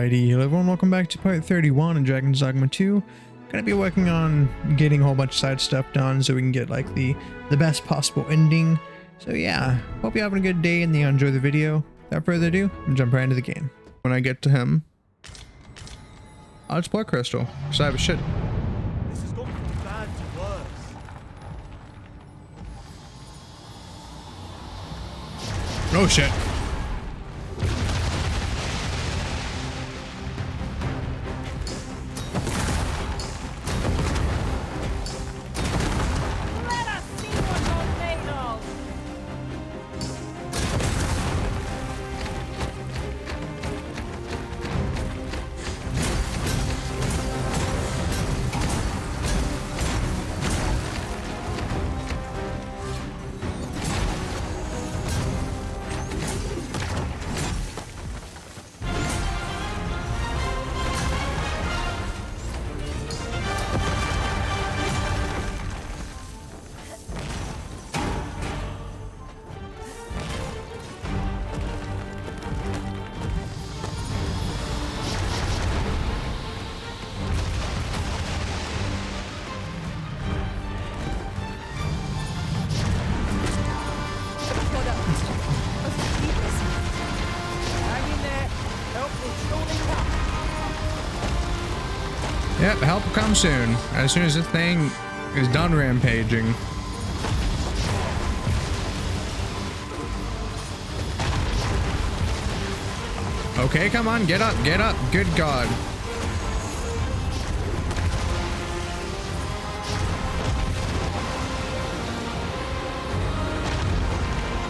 Alrighty, hello everyone, welcome back to part 31 in Dragon's Dogma 2. Gonna be working on getting a whole bunch of side stuff done so we can get like the best possible ending. So yeah, hope you're having a good day and you enjoy the video. Without further ado, I'm gonna jump right into the game. When I get to him, I'll just blood crystal, because I have a shit. This has gone from bad to worse. Oh shit. Let us see what you're made of! Yep, help will come soon. As soon as this thing is done rampaging. Okay, come on, get up, get up. Good God.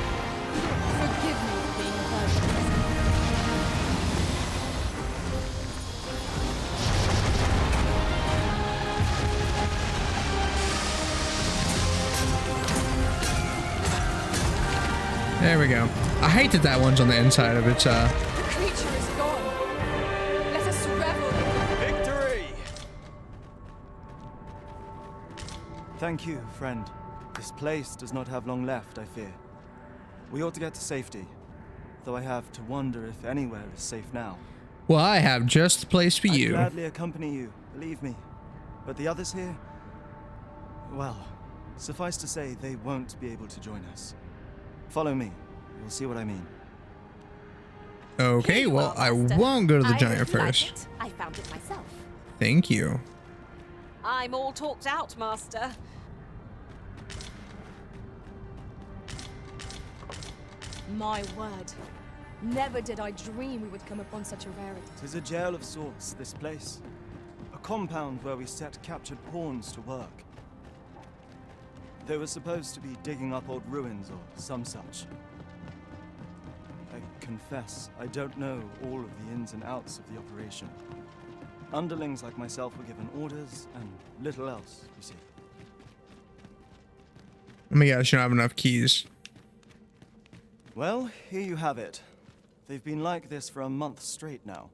Forgive me for being impertinent. There we go. I hate that that one's on the inside of its, The creature is gone. Let us revel in Victory! Thank you, friend. This place does not have long left, I fear. We ought to get to safety, though I have to wonder if anywhere is safe now. well, I have just the place for I'd you. gladly accompany you, believe me. But the others here, well, suffice to say, they won't be able to join us. Follow me. You'll see what I mean. Okay, Here you well, are, I Master. won't go to the I giant hope you like first. it. I found it myself. Thank you. I'm all talked out, Master. my word. Never did I dream we would come upon such a rarity. 'Tis a jail of sorts, this place. A compound where we set captured pawns to work. They were supposed to be digging up old ruins or some such. I confess, I don't know all of the ins and outs of the operation. Underlings like myself were given orders and little else, you see. Oh my gosh, you don't have enough keys. Well, here you have it. They've been like this for a month straight now.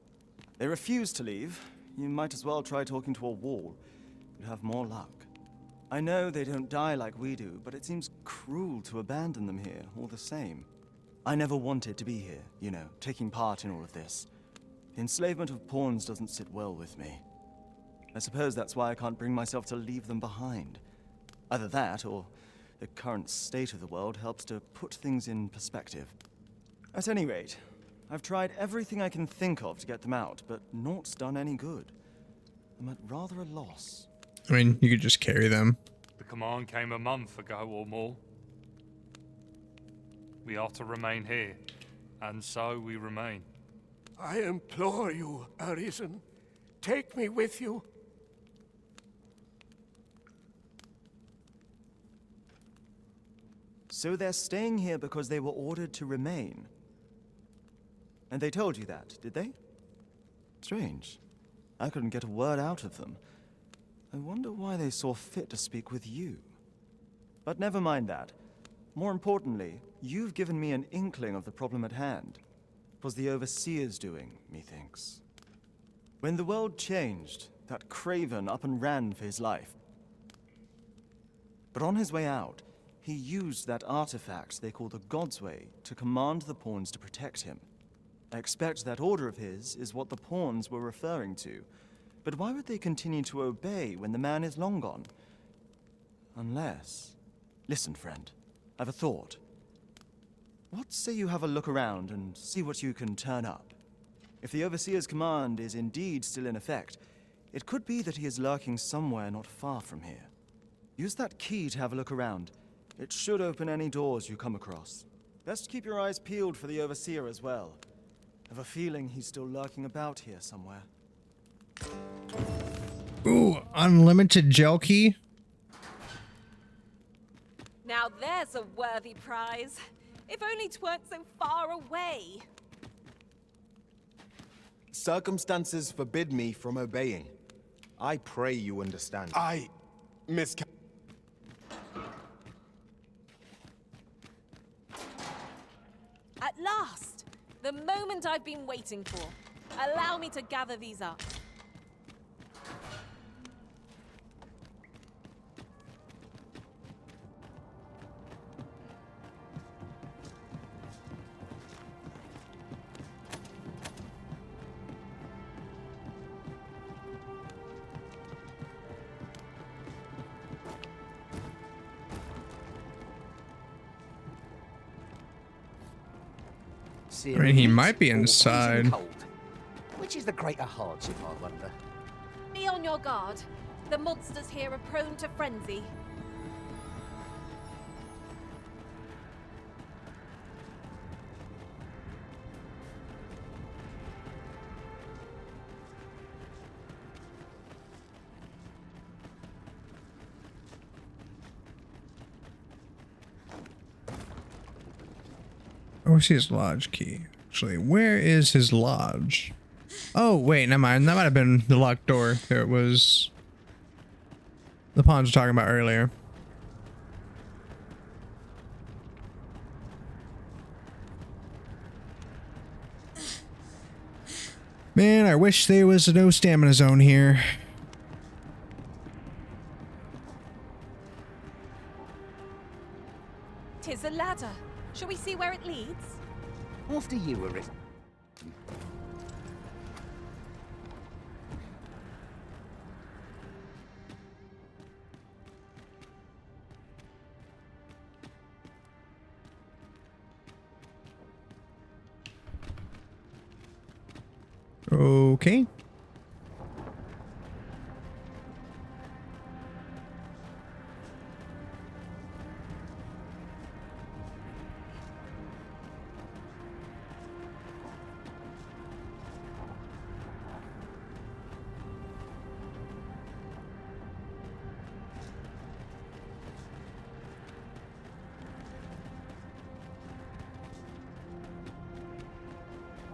They refuse to leave. You might as well try talking to a wall. You'd have more luck. I know they don't die like we do, but it seems cruel to abandon them here, all the same. I never wanted to be here, you know, taking part in all of this. The enslavement of pawns doesn't sit well with me. I suppose that's why I can't bring myself to leave them behind. Either that, or the current state of the world helps to put things in perspective. At any rate, I've tried everything I can think of to get them out, but naught's done any good. I'm at rather a loss. I mean, you could just carry them. The command came a month ago or more. We are to remain here, and so we remain. I implore you, Arisen. Take me with you. So they're staying here because they were ordered to remain. And they told you that, did they? Strange. I couldn't get a word out of them. I wonder why they saw fit to speak with you. But never mind that. More importantly, you've given me an inkling of the problem at hand. It was the Overseer's doing, methinks. When the world changed, that craven up and ran for his life. But on his way out, he used that artifact they call the God's Way to command the pawns to protect him. I expect that order of his is what the pawns were referring to. But why would they continue to obey when the man is long gone? Unless... Listen, friend. I've a thought. What say you have a look around and see what you can turn up? If the Overseer's command is indeed still in effect, it could be that he is lurking somewhere not far from here. Use that key to have a look around. It should open any doors you come across. Best keep your eyes peeled for the Overseer as well. I have a feeling he's still lurking about here somewhere. Ooh, unlimited gel key. Now there's a worthy prize. If only 'tweren't so far away. Circumstances forbid me from obeying. I pray you understand. At last! The moment I've been waiting for. Allow me to gather these up. I mean, he might be inside. Which is the greater hardship, I wonder? Be on your guard. The monsters here are prone to frenzy. Oh, I see his lodge key. Actually, where is his lodge? Oh, wait, never mind. That might have been the locked door. There it was. The pawns were talking about earlier. Man, I wish there was no stamina zone here. Tis a ladder. Shall we see where it leads? After you were it. Okay.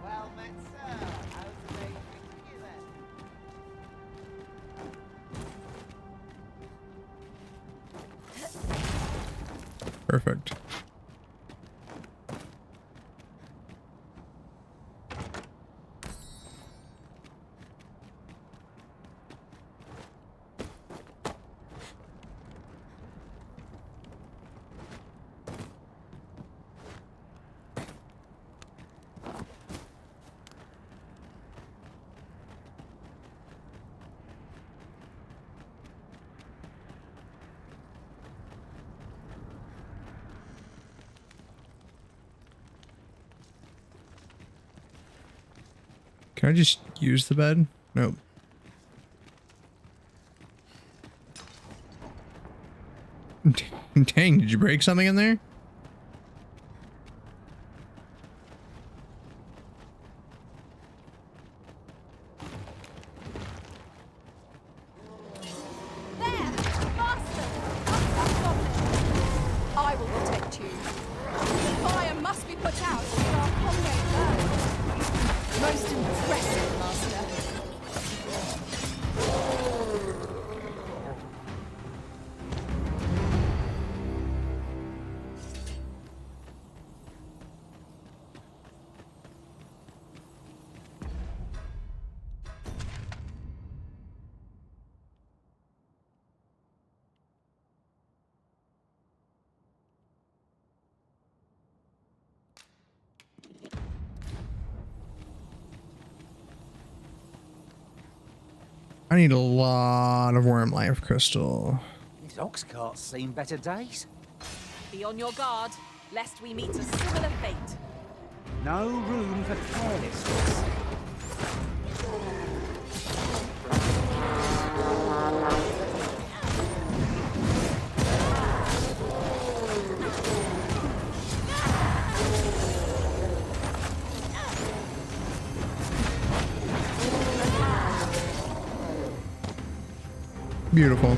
Well met, sir. How's the day treating you then? Perfect. Can I just use the bed? Nope. Dang, did you break something in there? There! Master! I will protect you. The fire must be put out so our comrade burns. Most impressive, Master. I need a lot of worm life crystal. This ox cart's seen better days. Be on your guard, lest we meet a similar fate. No room for carelessness. Beautiful.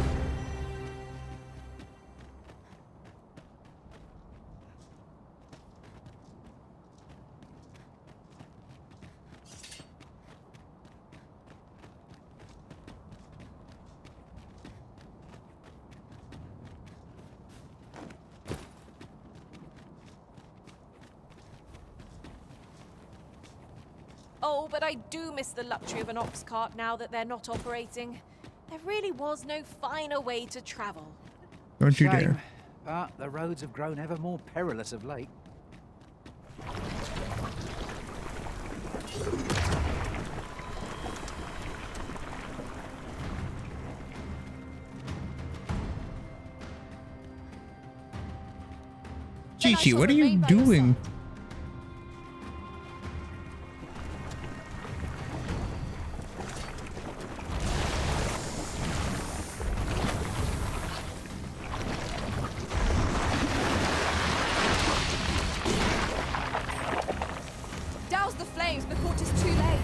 Oh, but I do miss the luxury of an ox cart now that they're not operating. There really was no finer way to travel. Don't you Shame, dare. but the roads have grown ever more perilous of late. Then I Chi-Chi, shall what are you remain by your doing? side. Douse the flames before it is too late.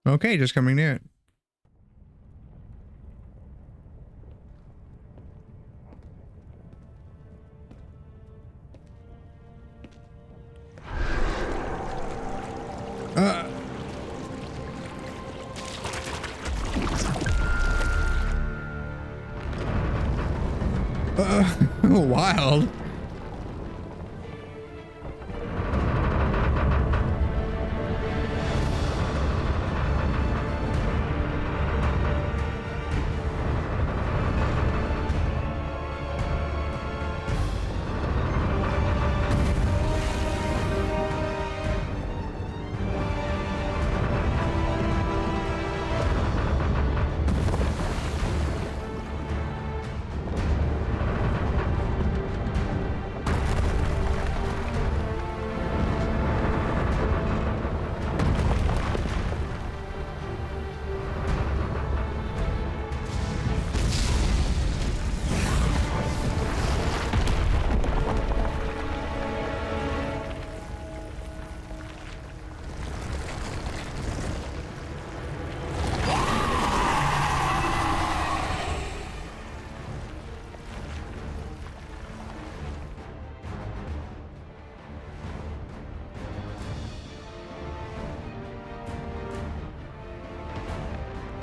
Okay, just coming near it. Wild.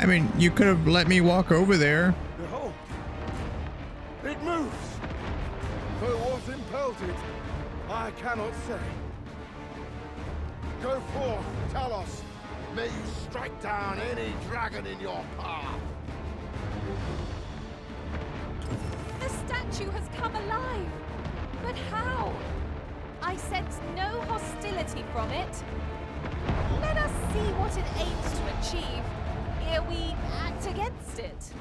I mean, you could have let me walk over there. Behold! It moves! Though what impelled it, I cannot say. Go forth, Talos. May you strike down any dragon in your path. The statue has come alive. But how? I sense no hostility from it. Let us see what it aims to achieve ere we act against it.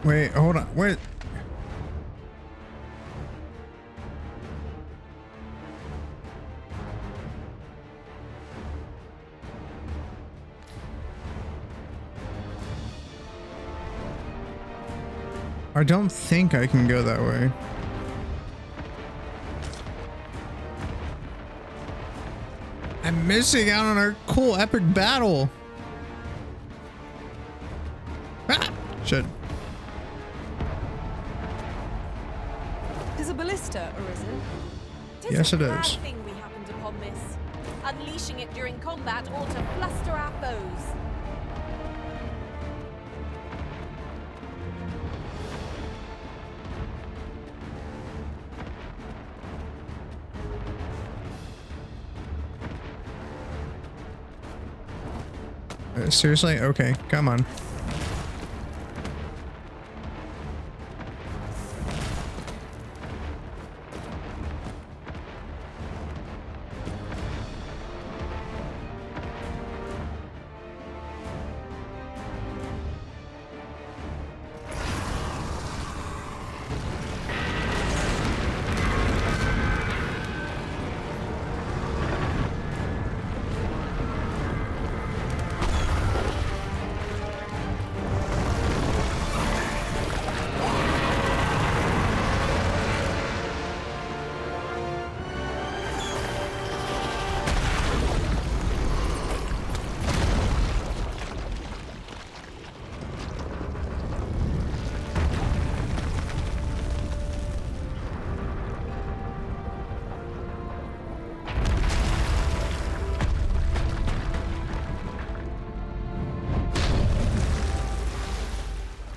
Wait, hold on. Wait. I don't think I can go that way. I'm missing out on our cool epic battle. Ah! Shit. Is a ballista arisen? Tis Yes, a it glad is. thing we happened upon this. Unleashing it during combat ought to fluster our foes. Seriously? Okay, come on.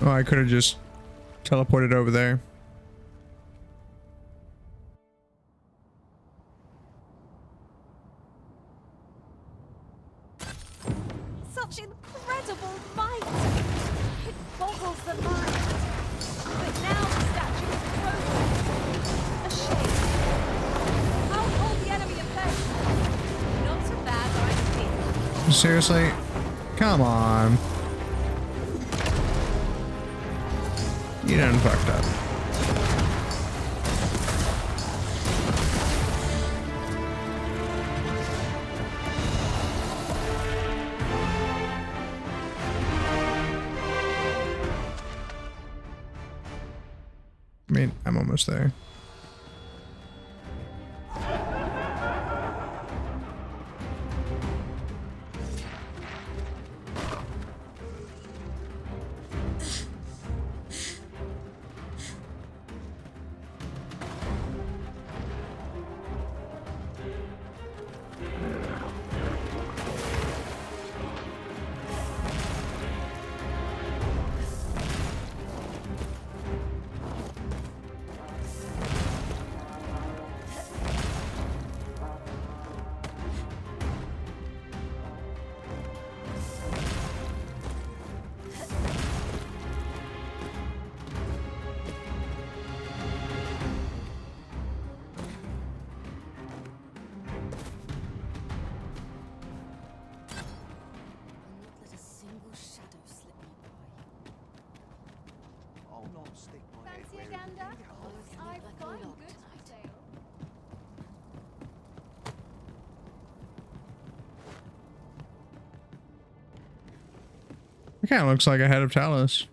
Oh, I could have just teleported over there. Such incredible might! It boggles the mind. But now the statue is broken. A shame. I'll hold the enemy at bay. Not a bad idea. Seriously? Come on. You done fucked up. I mean, I'm almost there. Let a single shadow slip me by. I'll not stick my head Fancy a where it gander? can I've get. got good for sale. It kind of looks like a head of Talus.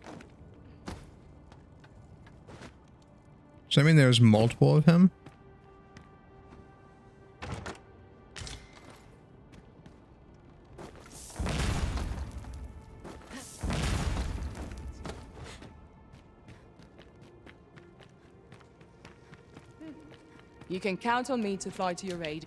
Does that mean there's multiple of him? You can count on me to fly to your aid.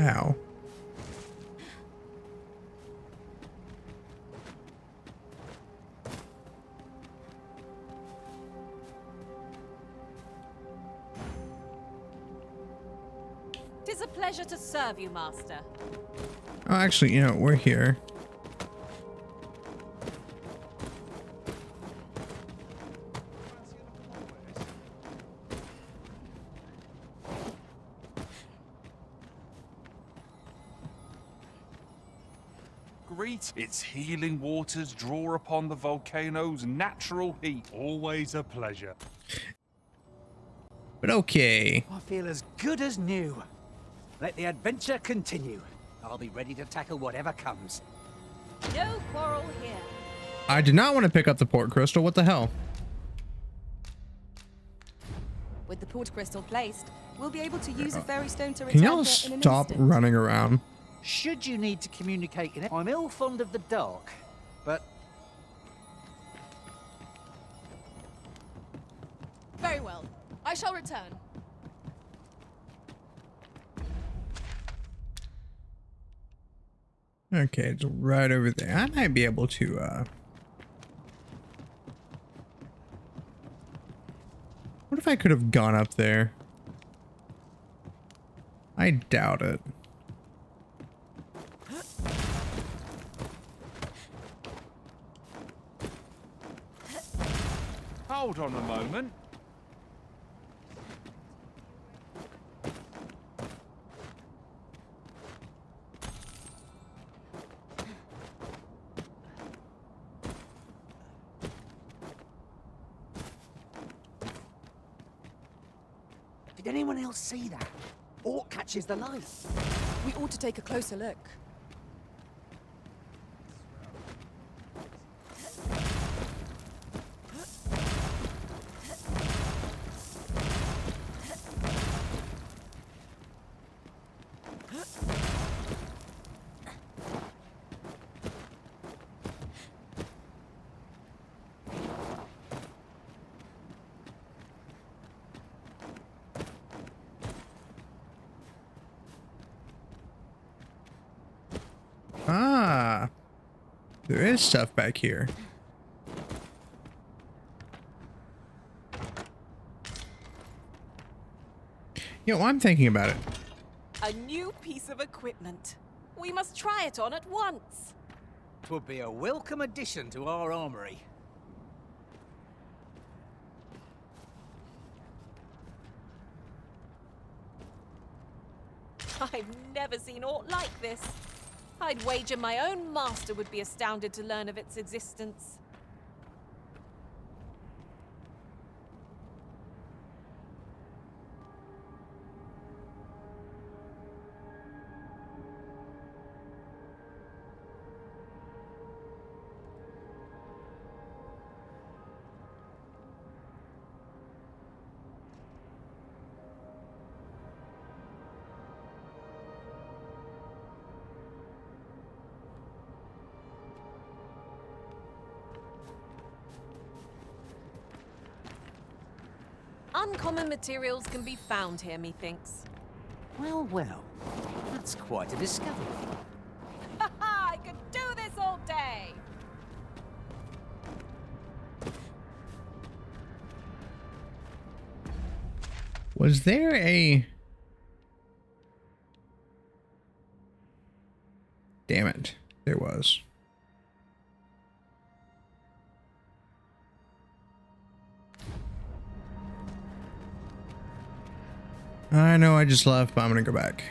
Ow. Tis a pleasure to serve you, Master. Oh, actually, you know, we're here. Greet its healing waters draw upon the volcano's natural heat. Always a pleasure. But okay. I feel as good as new. Let the adventure continue. I'll be ready to tackle whatever comes. No quarrel here. I did not want to pick up the port crystal. What the hell? With the port crystal placed, we'll be able to use a fairy stone to Can return y'all there in an stop instant. running around? Should you need to communicate in it, I'm ill fond of the dark, but Very well. I shall return. Okay, it's right over there. I might be able to, what if I could have gone up there? I doubt it. Hold on a moment. did anyone else see that? Orc catches the light. We ought to take a closer look. There is stuff back here. You know, I'm thinking about it. A new piece of equipment. We must try it on at once. 'Twould be a welcome addition to our armory. I've never seen aught like this. I'd wager my own master would be astounded to learn of its existence. Uncommon materials can be found here, methinks. Well, well. That's quite a discovery. Ha ha! I could do this all day! Was there a... Damn it. There was. I know I just left, but I'm gonna go back.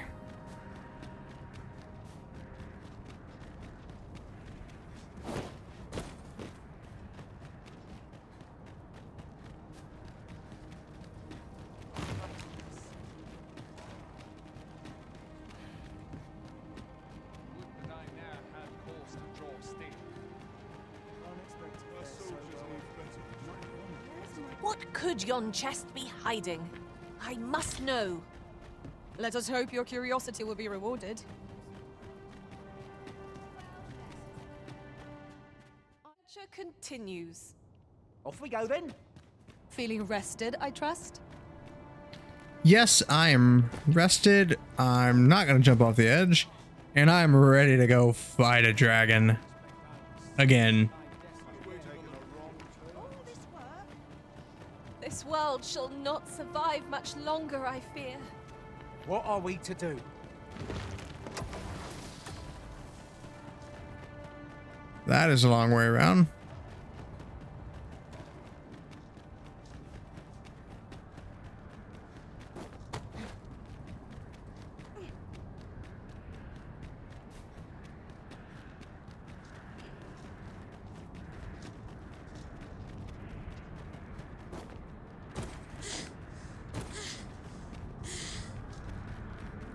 What could yon chest be hiding? I must know. Let us hope your curiosity will be rewarded. Archer continues. Off we go then. Feeling rested, I trust? Yes, I am rested. I'm not gonna jump off the edge. And I'm ready to go fight a dragon. Again. This world shall not survive much longer, I fear. What are we to do? That is a long way around.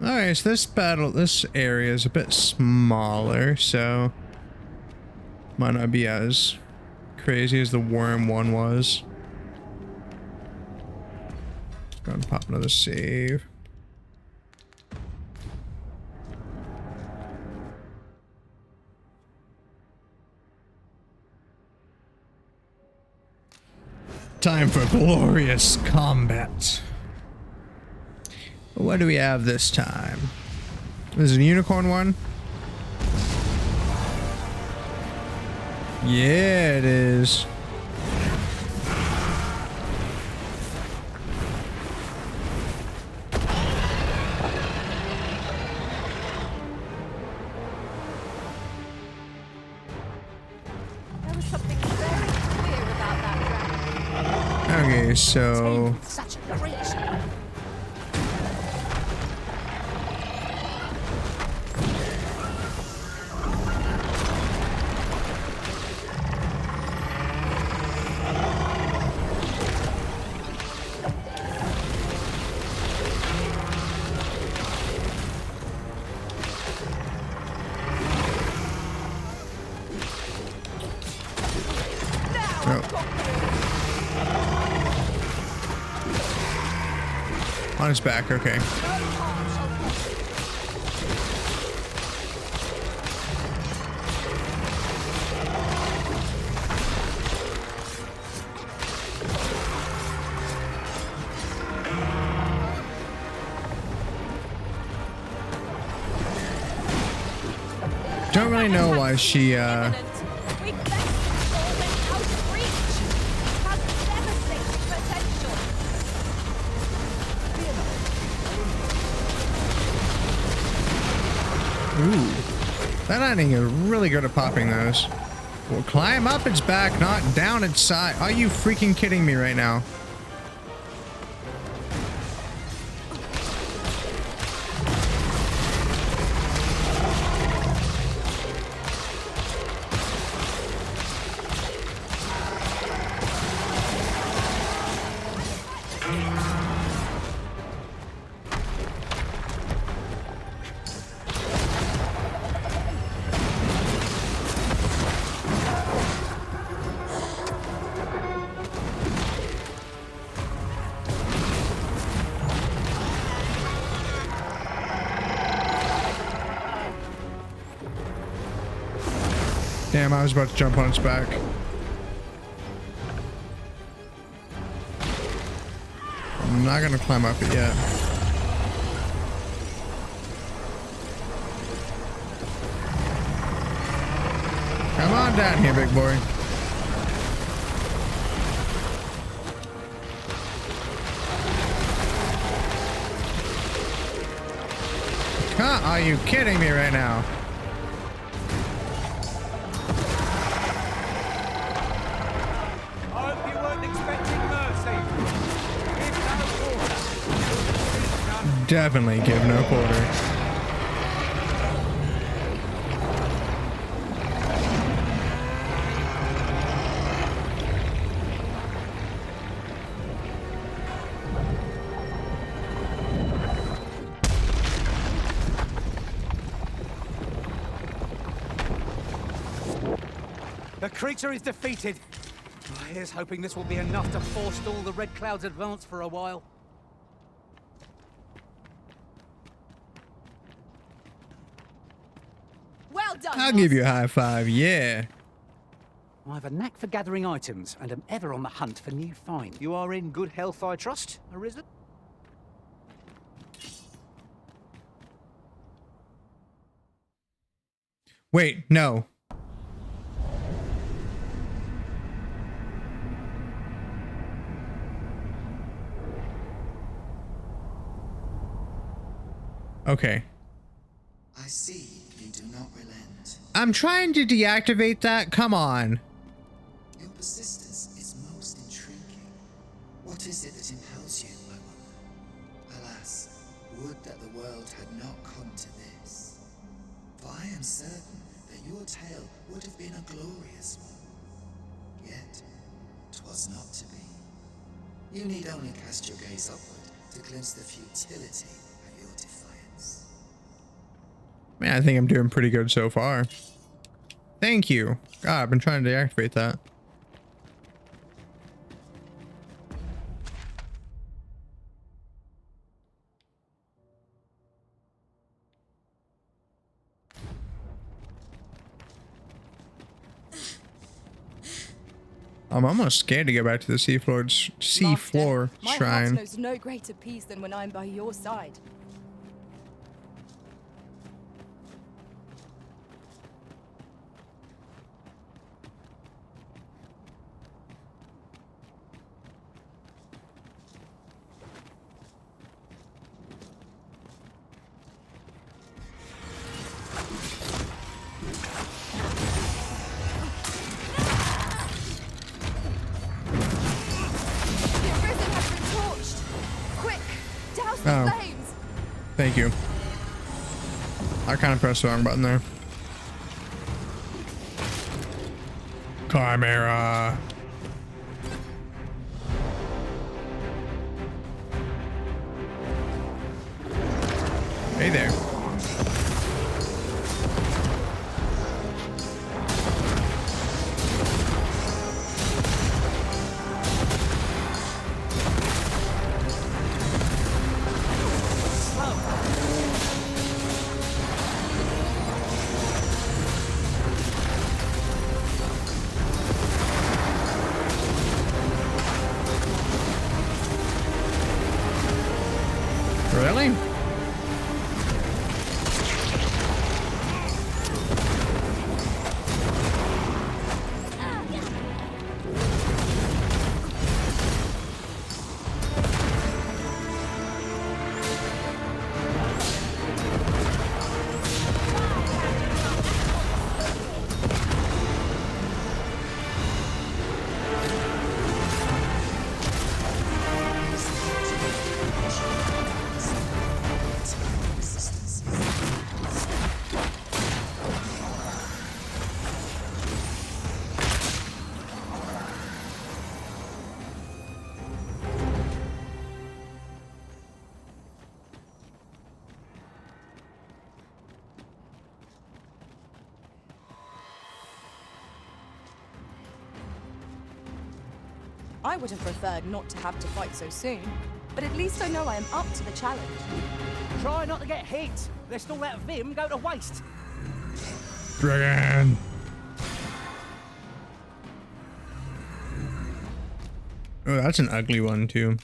Alright, so this area is a bit smaller, so might not be as crazy as the worm one was. Let's go and pop another save. Time for glorious combat. What do we have this time? This is a unicorn one? Yeah, it is. There was something very clear about that dragon. Okay, so... Such a creature. On his back, okay. Don't really know why she very best control went out of reach. It has devastating potential. Ooh. That lightning is really good at popping those. Well, climb up its back, not down its side. Are you freaking kidding me right now? Damn, I was about to jump on its back. I'm not gonna climb up it yet. Come on down here, big boy. Huh? Are you kidding me right now? Definitely give no quarter. The creature is defeated. Here's hoping this will be enough to forestall the Red Cloud's advance for a while. Well done. I'll give you a high five, yeah. I have a knack for gathering items and am ever on the hunt for new finds. You are in good health, I trust, Arisen? Wait, no. Okay. I see you do not relent. I'm trying to deactivate that. Come on. Your persistence is most intriguing. What is it that impels you, my woman? Alas, would that the world had not come to this. For I am certain that your tale would have been a glorious one. Yet, 'twas not to be. You need only cast your gaze upward to glimpse the futility of your defiance. Man, I think I'm doing pretty good so far. Thank you. God, I've been trying to deactivate that. I'm almost scared to go back to the seafloor My heart shrine. knows no greater peace than when I'm by your side. Oh, thank you. I kind of pressed the wrong button there. Chimera. Hey there. Really? I would have preferred not to have to fight so soon, but at least I know I am up to the challenge. Try not to get hit, lest all that vim go to waste. Dragon. Oh, that's an ugly one too.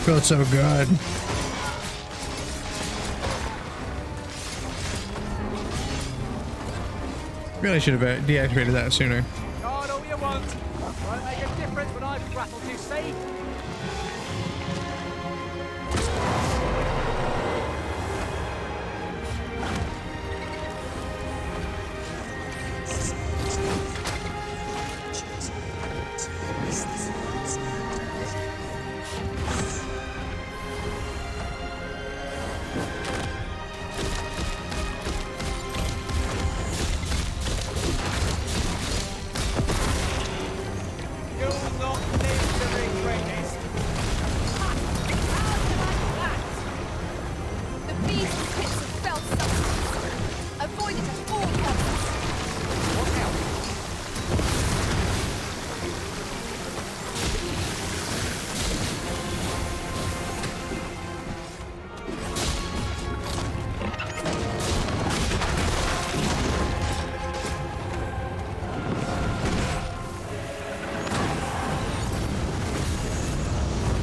Feels so good. Really should have deactivated that sooner. God, all you want. Won't make a difference when I've rattled you, see?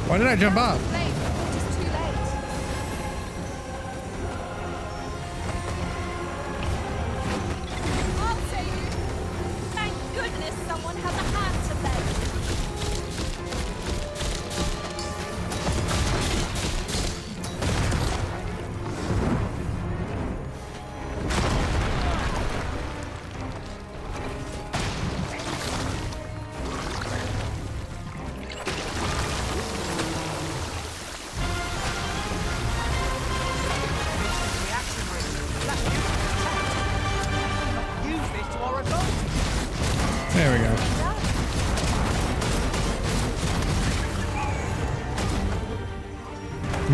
Why did I jump up? There we go.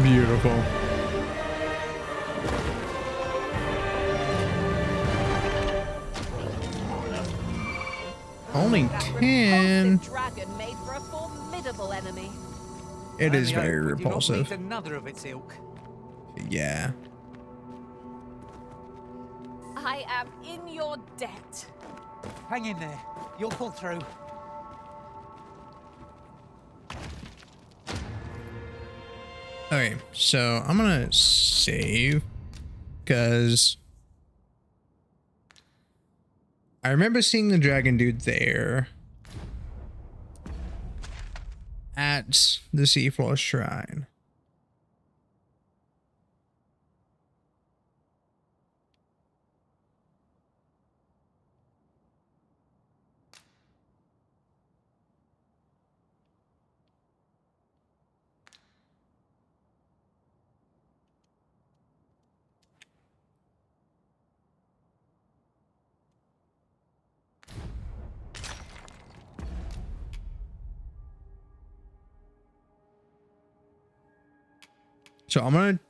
Beautiful. Only 10. Dragon made for a formidable enemy. It is very repulsive. Another of its ilk. Yeah. I am in your debt. Hang in there. You'll pull through. Okay, so I'm gonna save because I remember seeing the dragon dude there at the Seafloor Shrine. So I'm gonna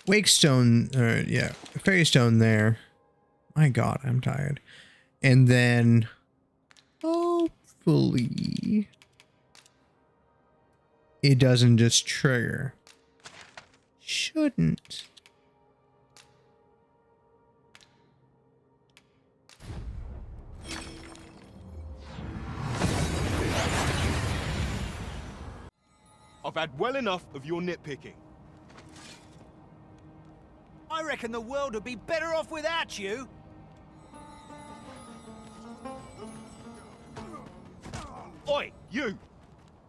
Wakestone, yeah, Fairy Stone there. My God, I'm tired. And then hopefully it doesn't just trigger. Shouldn't. I've had well enough of your nitpicking. I reckon the world would be better off without you. Oi, you!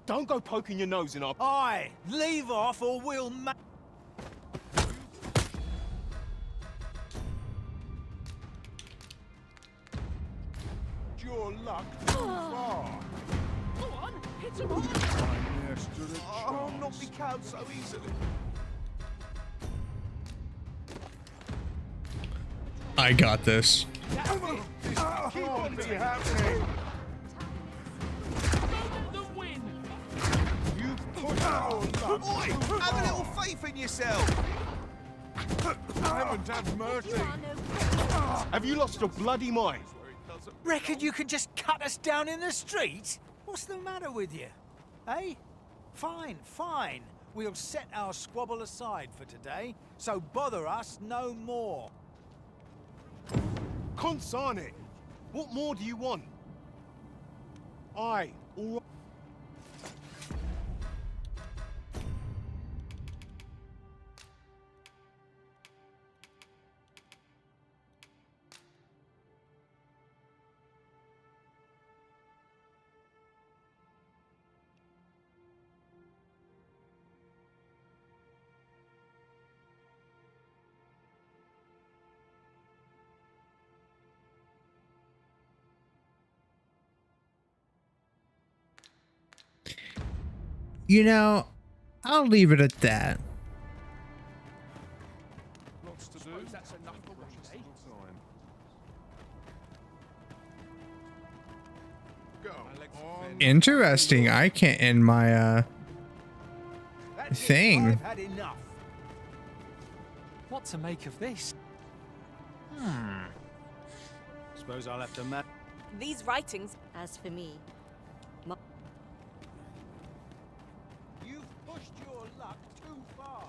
Don't go poking your nose in our... Aye, leave off or we'll Your luck too far. Go on, hit him on! I'll not be cowed so easily. I got this. Keep on be happening. The win! You put your luck. Oi, have a little faith in yourself. Haven't had mercy. Have you lost your bloody mind? Reckon you can just cut us down in the street? What's the matter with you? Eh? Fine, fine. We'll set our squabble aside for today, so bother us no more. Consarne, what more do you want? Aye, all right. You know, I'll leave it at that. Lots to do. That's enough for one day. Go on. Interesting. I can't end my thing. I've had enough. What to make of this? Suppose I'll have to These writings, as for me, You've pushed your luck too far.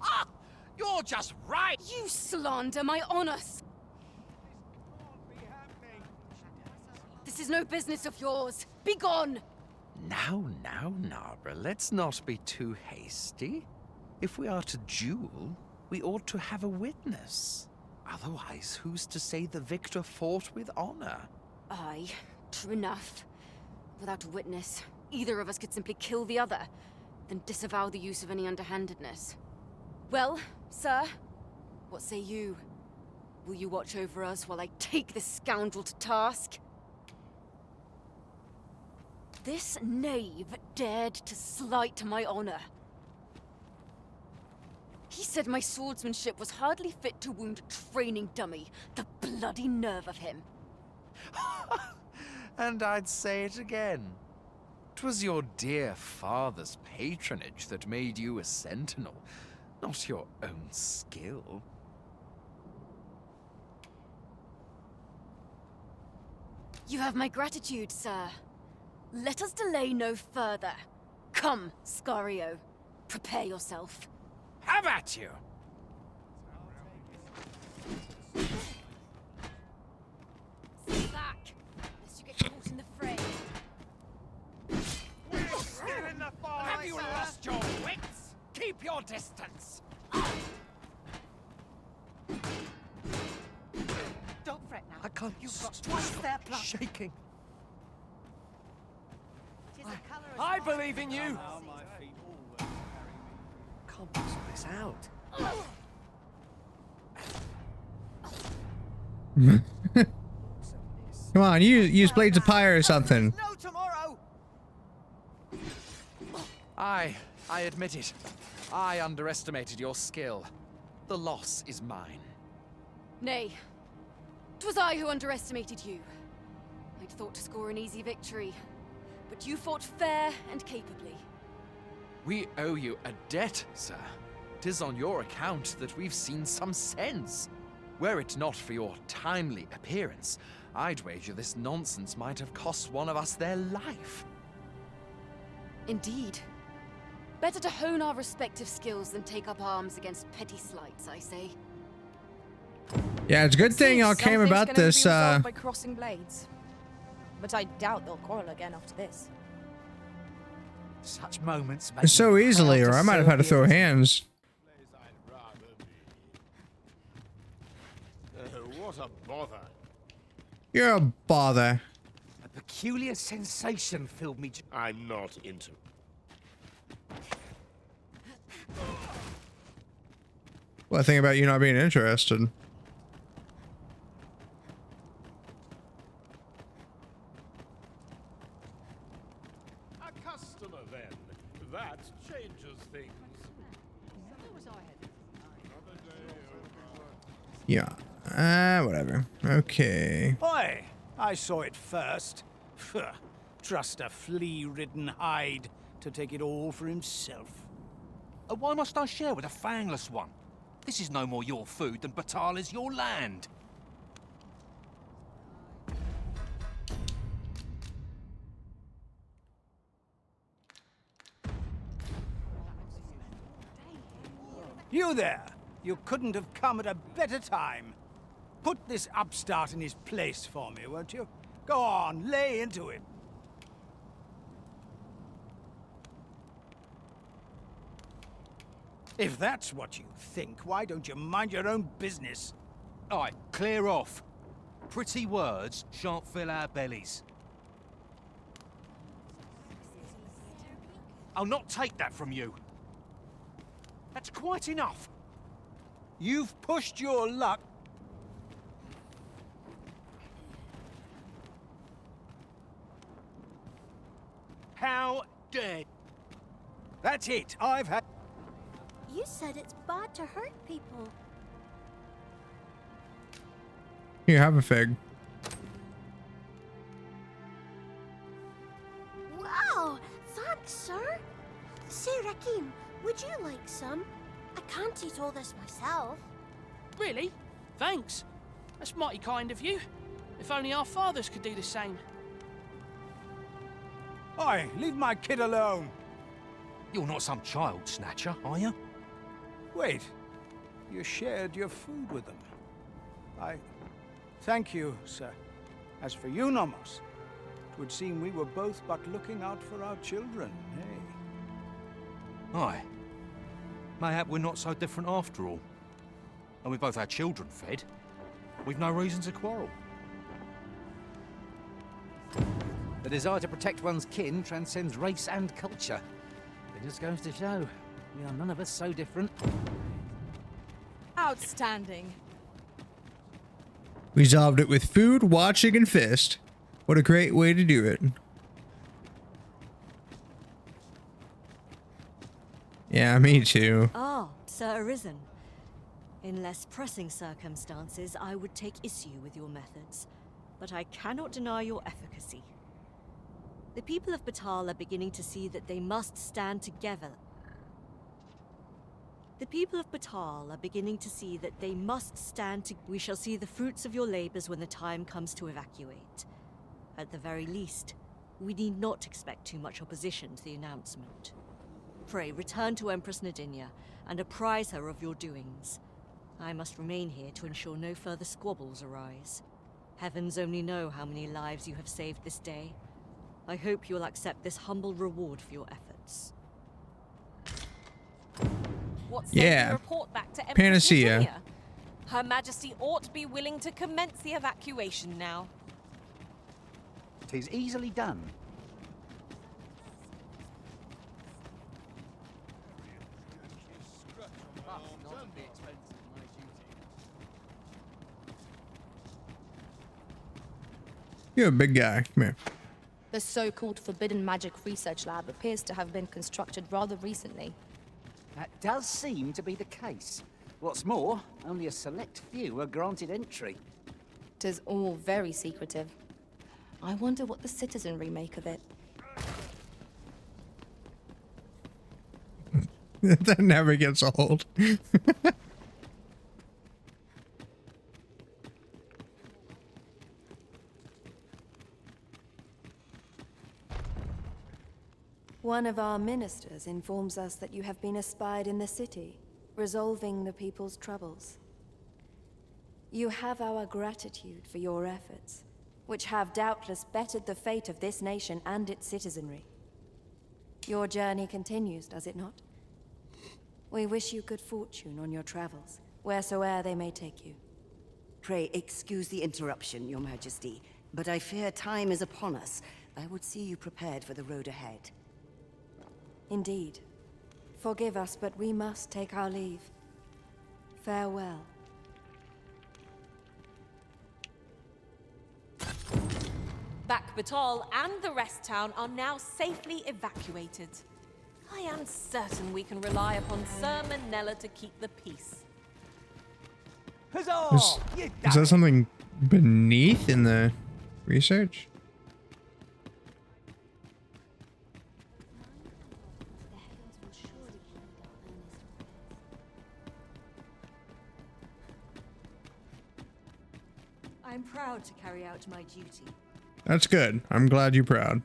Ah! You're just right! You slander my honor! This is no business of yours. Be gone! Now, Narborough, let's not be too hasty. If we are to duel, we ought to have a witness. Otherwise, who's to say the victor fought with honor? Aye, true enough. Without a witness, either of us could simply kill the other, then disavow the use of any underhandedness. Well, sir, what say you? Will you watch over us while I take this scoundrel to task? This knave dared to slight my honor. He said my swordsmanship was hardly fit to wound a training dummy. The bloody nerve of him. And I'd say it again. 'Twas your dear father's patronage that made you a sentinel, not your own skill. You have my gratitude, sir. Let us delay no further. Come, Scario. Prepare yourself. Have at you! Stay back, lest you get caught in the fray. We're still in the fight. Have you lost your wits? Keep your distance. Don't fret now. I can't. You've got twice their pluck. Shaking. Tis the colour of I fire. believe in you. Can't puzzle this out. Come on, use blades of fire or something. No tomorrow. I admit it. I underestimated your skill. The loss is mine. Nay, 'twas I who underestimated you. I'd thought to score an easy victory, but you fought fair and capably. We owe you a debt, sir. 'Tis on your account that we've seen some sense. Were it not for your timely appearance, I'd wager this nonsense might have cost one of us their life. Indeed. Better to hone our respective skills than take up arms against petty slights, I say. Yeah, it's a good thing y'all came Something's about gonna be this. resolved by crossing blades. But I doubt they'll quarrel again after this. Such moments make So me easily, proud or I might have had to serve throw the hands. What a bother. You're a bother. A peculiar sensation filled me. I'm not into. Well, think about you not being interested. A customer, then. That changes things. Yeah. Whatever. Okay. Oi! I saw it first. Pho, trust a flea-ridden hide to take it all for himself. Why must I share with a fangless one? This is no more your food than Batal is your land. You there! You couldn't have come at a better time. Put this upstart in his place for me, won't you? Go on, lay into him. If that's what you think, why don't you mind your own business? Aye, clear off. Pretty words shan't fill our bellies. I'll not take that from you. That's quite enough. You've pushed your luck. How dare... That's it. I've had... You said it's bad to hurt people. Here, have a fig. Wow! Thanks, sir. Say, Rakim, would you like some? I can't eat all this myself. Really? Thanks. That's mighty kind of you. If only our fathers could do the same. Oi, leave my kid alone. You're not some child snatcher, are you? Wait. You shared your food with them. I... Thank you, sir. As for you, Nomos, it would seem we were both but looking out for our children, eh? Aye. Mayhap we're not so different after all. And we both had children fed. We've no reason to quarrel. The desire to protect one's kin transcends race and culture. It just goes to show, we are none of us so different. Outstanding. Resolved it with food, watching, and fist. What a great way to do it. Yeah, me too. Ah, Sir Arisen. In less pressing circumstances, I would take issue with your methods, but I cannot deny your efficacy. The people of Batal are beginning to see that they must stand together. The people of Batal are beginning to see that they must stand together. We shall see the fruits of your labors when the time comes to evacuate. At the very least, we need not expect too much opposition to the announcement. Pray, return to Empress Nadinia and apprise her of your doings. I must remain here to ensure no further squabbles arise. Heavens only know how many lives you have saved this day. I hope you'll accept this humble reward for your efforts. What Yeah. the report back to Empress Panacea. Nadinia? Her Majesty ought to be willing to commence the evacuation now. 'Tis easily done. You're a big guy. Come here. The so-called Forbidden Magic Research Lab appears to have been constructed rather recently. That does seem to be the case. What's more, only a select few are granted entry. 'Tis all very secretive. I wonder what the citizenry make of it. That never gets old. One of our ministers informs us that you have been espied in the city, resolving the people's troubles. You have our gratitude for your efforts, which have doubtless bettered the fate of this nation and its citizenry. Your journey continues, does it not? We wish you good fortune on your travels, wheresoe'er they may take you. Pray excuse the interruption, Your Majesty, but I fear time is upon us. I would see you prepared for the road ahead. Indeed. Forgive us, but we must take our leave. Farewell. Back Batal and the rest town are now safely evacuated. I am certain we can rely upon Sir Manella to keep the peace. Huzzah! Is that something beneath in the research? I'm proud to carry out my duty. That's good. I'm glad you're proud.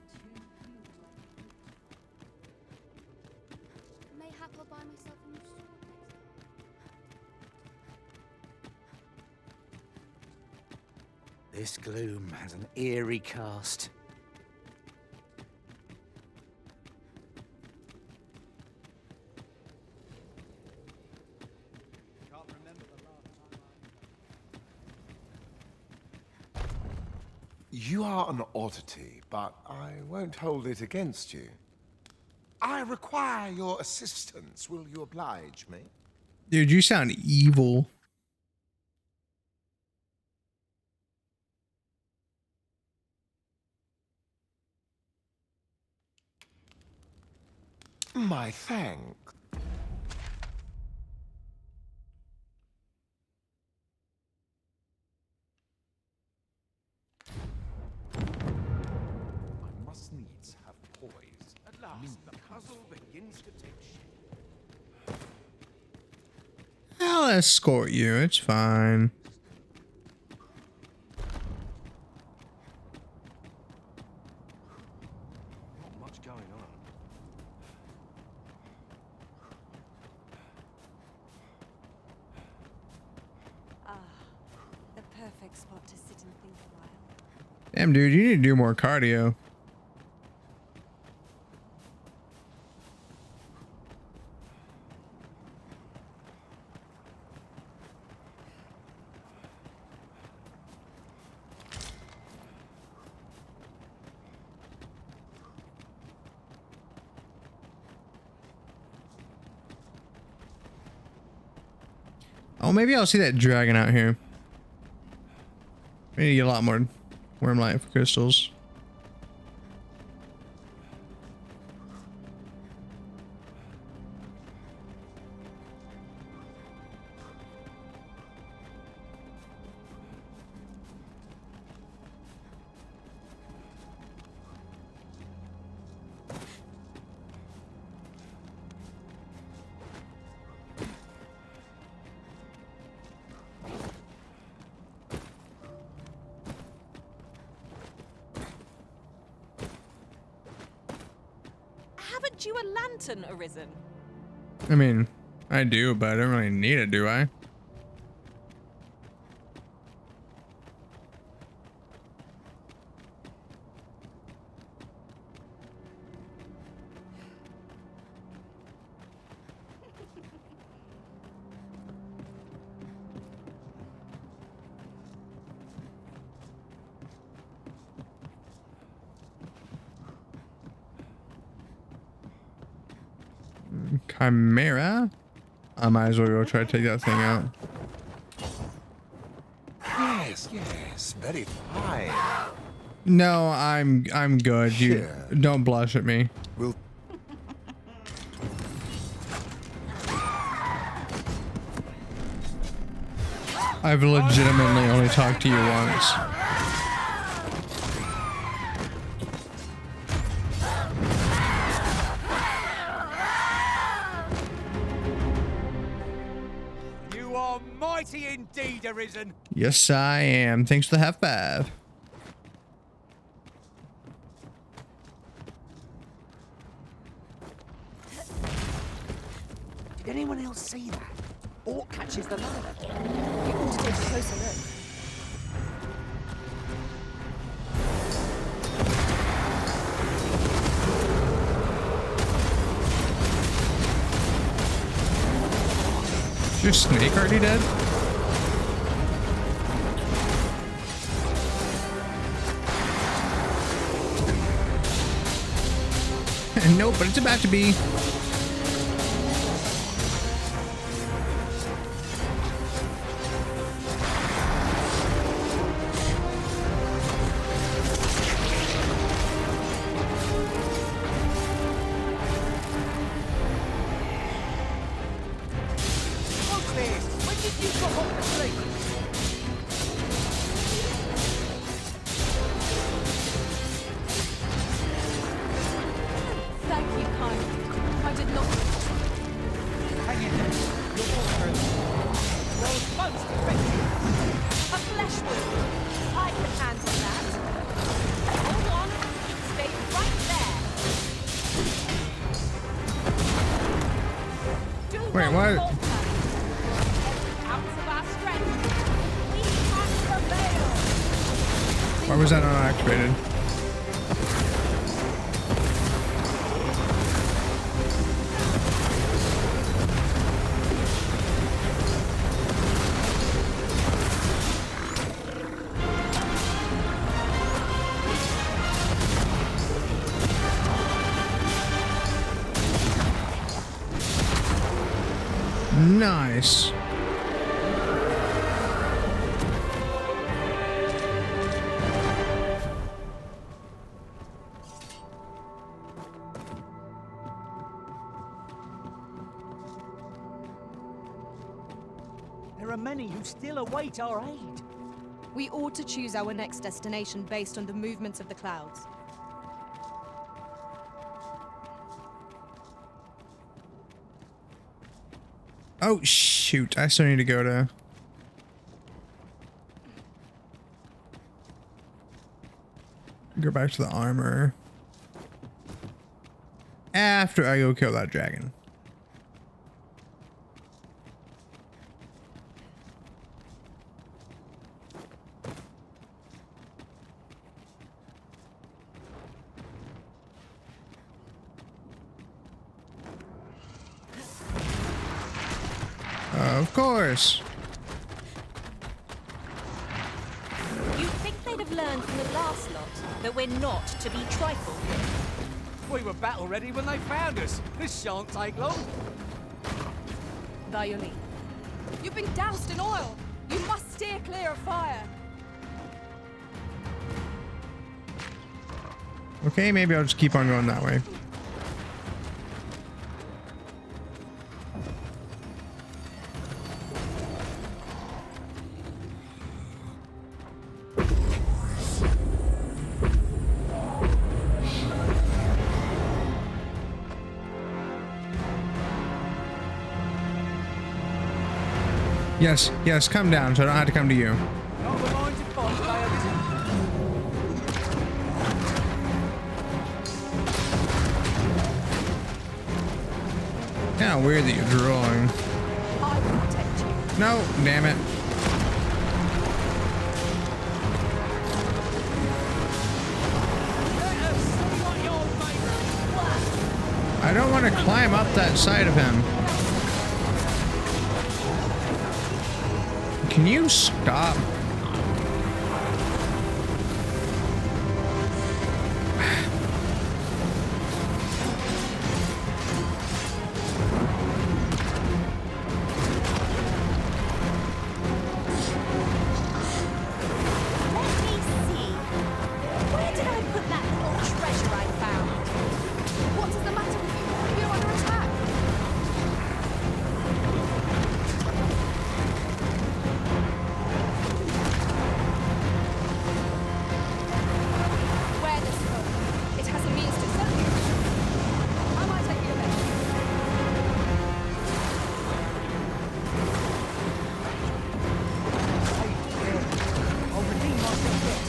Mayhap I'll buy myself a new sword next time. This gloom has an eerie cast. You are an oddity, but I won't hold it against you. I require your assistance. Will you oblige me? Dude, you sound evil. My thanks. Must needs have poise. At last, the puzzle begins to take shape. I'll escort you. It's fine. Not much going on. The perfect spot to sit and think a while. Damn, dude, you need to do more cardio. Oh, maybe I'll see that dragon out here. We need to get a lot more worm life crystals. Haven't you a lantern arisen? I mean, I do, but I don't really need it, do I? Chimera? I might as well go try to take that thing out. Yes, yes, very fine. No, I'm good. You don't blush at me. We'll I've legitimately only talked to you once. You are mighty indeed, Arisen. Yes, I am. Thanks for the half five. Did anyone else see that? or catches the ladder. We ought to take a closer look. Is your snake already dead? Nope, but it's about to be. What's this? When did you drop off the sleep? Thank you kindly. I did not. Hang in there. You'll pull through. World's most effective. A flesh wound. I can handle that. Hold on. Stay right there. Do Wait, not what? falter. Every ounce of our strength. We can prevail. Why was that not activated? Nice. There are many who still await our aid. We ought to choose our next destination based on the movements of the clouds. Oh, shoot. I still need to go to... Go back to the armor. After I go kill that dragon. Of course. You'd think they'd have learned from the last lot that we're not to be trifled with. We were battle ready when they found us. This shan't take long. Violin. You've been doused in oil. You must steer clear of fire. Okay, maybe I'll just keep on going that way. Yes, yes, come down so I don't have to come to you. Not the mind to fight, Vale, is it? Kinda weird that you're drawing. I will protect you. No, damn it. Let us see what you're made of. I don't want to climb up that side of him. Can you stop? Let me see. Where did I put that little treasure I found? What is the matter with you? You're under attack. Wear this cloak. It has a means to serve you. I might take you a bit. I'll redeem myself yet.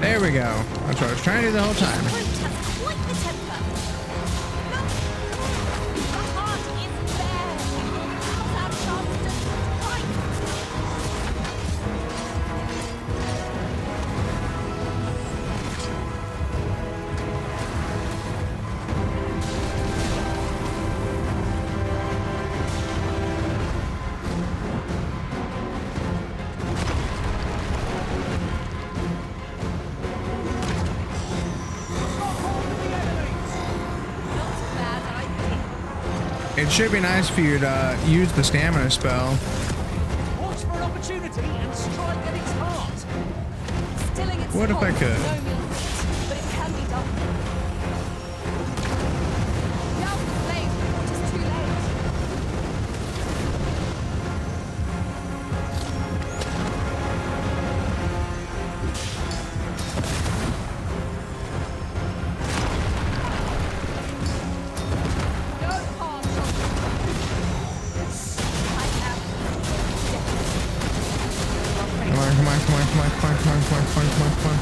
There we go. That's what I was trying to do the whole time. Brute has quite the temper. It should be nice for you to use the stamina spell. Watch for an opportunity and strike at its heart. Stilling its What if I pulse could? is no mean feat, but it can be done. Down the flame before it is too late. No harm shall I am. Come on, come on, come on, come on, come on, come on, come on, come on, come on, come on.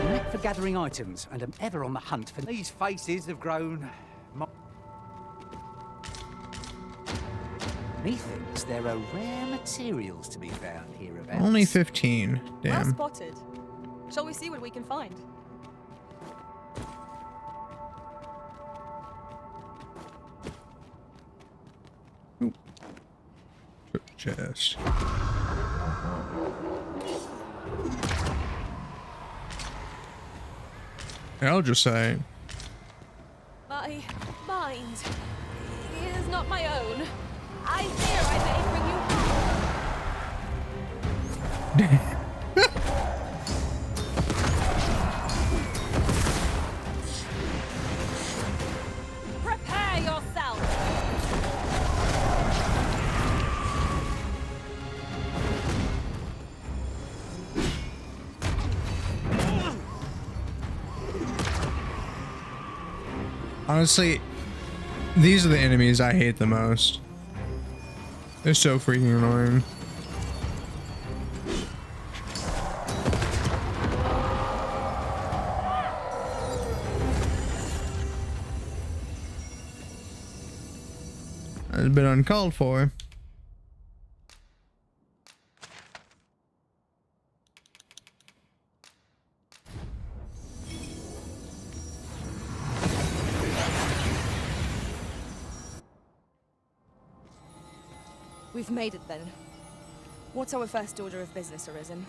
Knack for gathering items, and am ever on the hunt for. These faces have grown. Methinks there are rare materials to be found hereabouts. Only 15. Well Damn. spotted. Shall we see what we can find? Chest. I'll just say. My mind is not my own. I fear I may bring you harm. Prepare yourself. Honestly, these are the enemies I hate the most. They're so freaking annoying. That's been uncalled for. We've made it then. What's our first order of business, Arisen?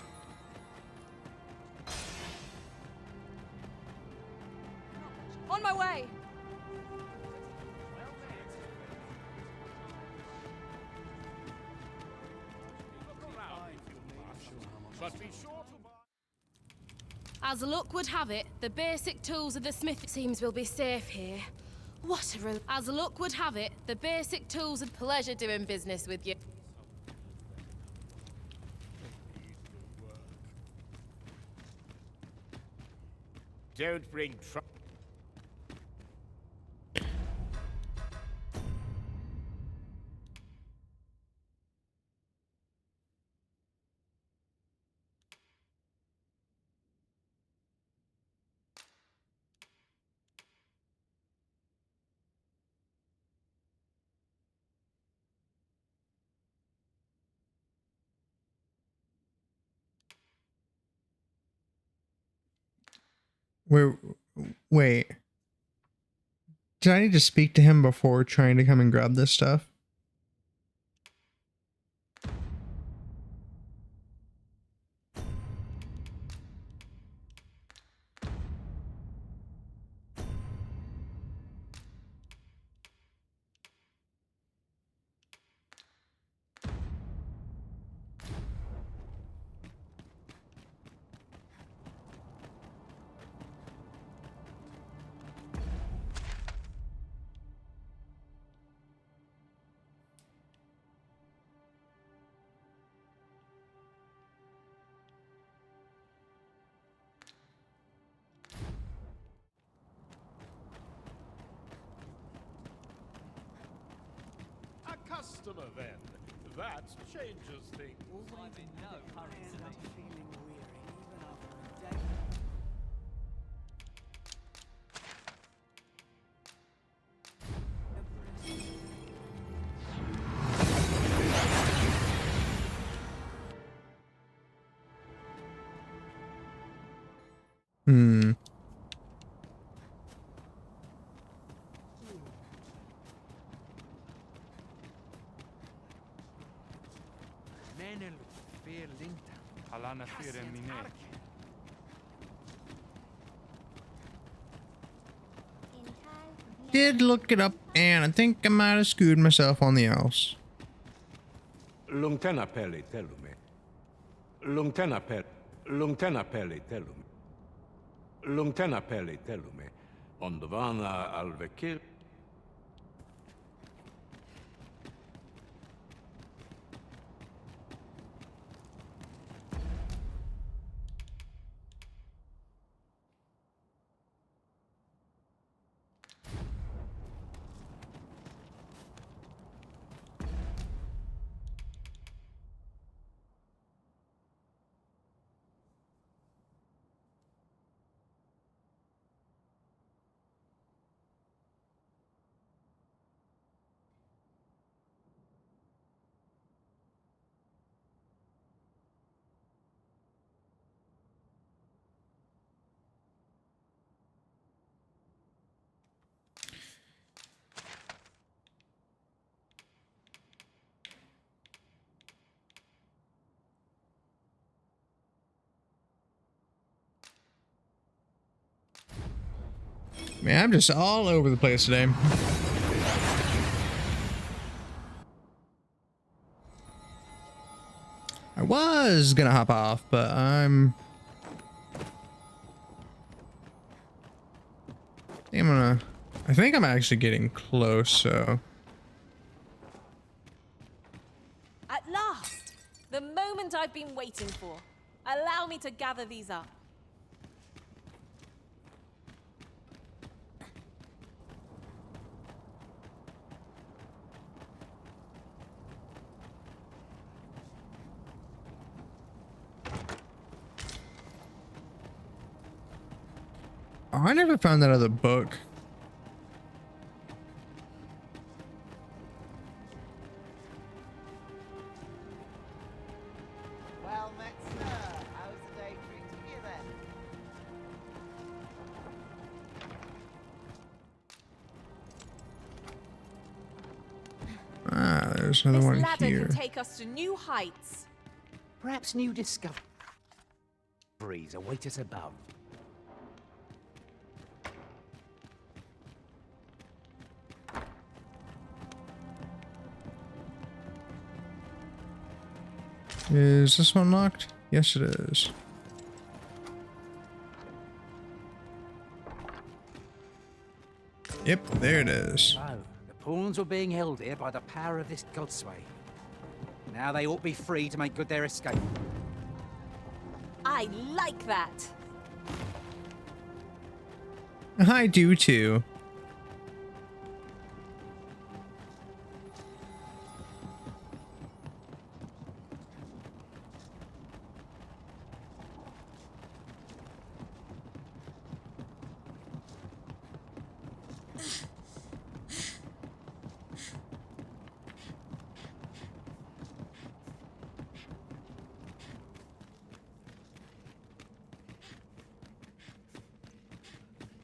On my way! As luck would have it, the basic tools of the smith seems we'll be safe here. What a As luck would have it, the basic tools of pleasure doing business with you. Don't bring trouble. Wait. Did I need to speak to him before trying to come and grab this stuff? Customer then. That changes things. I'm in no hurry, feeling weary even after a day. Alana fire mine. Did look it up, and I think I might have screwed myself on the else. Lungtena peli telume. Lungtena peli telume. Lungtena peli telume. Ondovana alvekil. Man, I'm just all over the place today. I was gonna hop off, but I think I'm actually getting close, so. At last! The moment I've been waiting for. Allow me to gather these up. Oh, I never found that other book. Well met, sir. How's the day treating you then? Ah, there's another This one ladder here. can take us to new heights. Perhaps new discoveries await us above. Is this one locked? Yes, it is. Yep, there it is. So, the pawns were being held here by the power of this godsway. Now they ought to be free to make good their escape. I like that. I do too.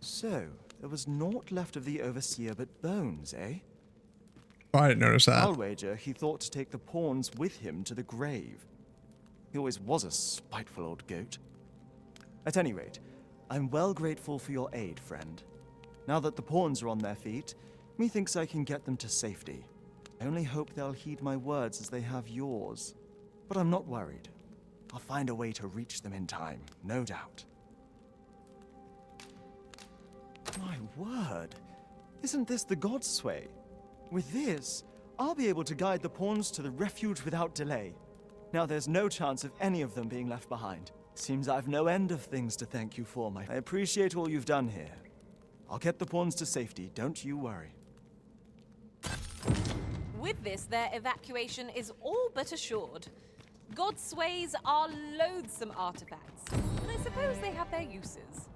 So, there was naught left of the Overseer but bones, eh? Oh, I didn't notice that. I'll wager he thought to take the pawns with him to the grave. He always was a spiteful old goat. At any rate, I'm well grateful for your aid, friend. Now that the pawns are on their feet, methinks I can get them to safety. I only hope they'll heed my words as they have yours. But I'm not worried. I'll find a way to reach them in time, no doubt. My word! Isn't this the Godsway? With this, I'll be able to guide the pawns to the refuge without delay. Now there's no chance of any of them being left behind. Seems I've no end of things to thank you for, I appreciate all you've done here. I'll get the pawns to safety, don't you worry. With this, their evacuation is all but assured. Godsways are loathsome artifacts, but I suppose they have their uses.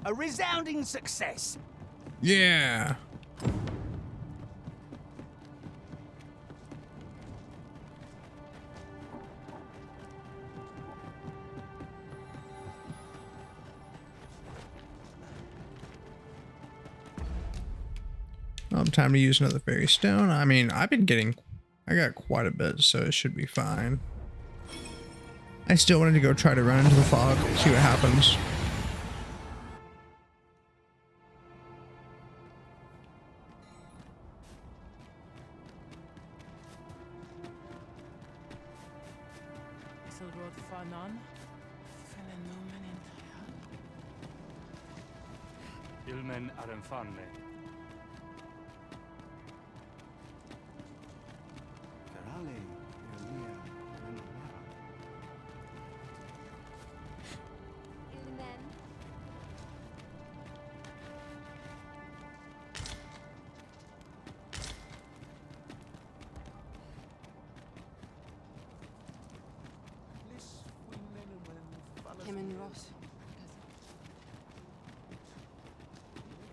A resounding success. Yeah. Time to use another fairy stone. I mean, I've been getting I got quite a bit, so it should be fine. I still wanted to go try to run into the fog, see what happens. Ilmen Arenfanne.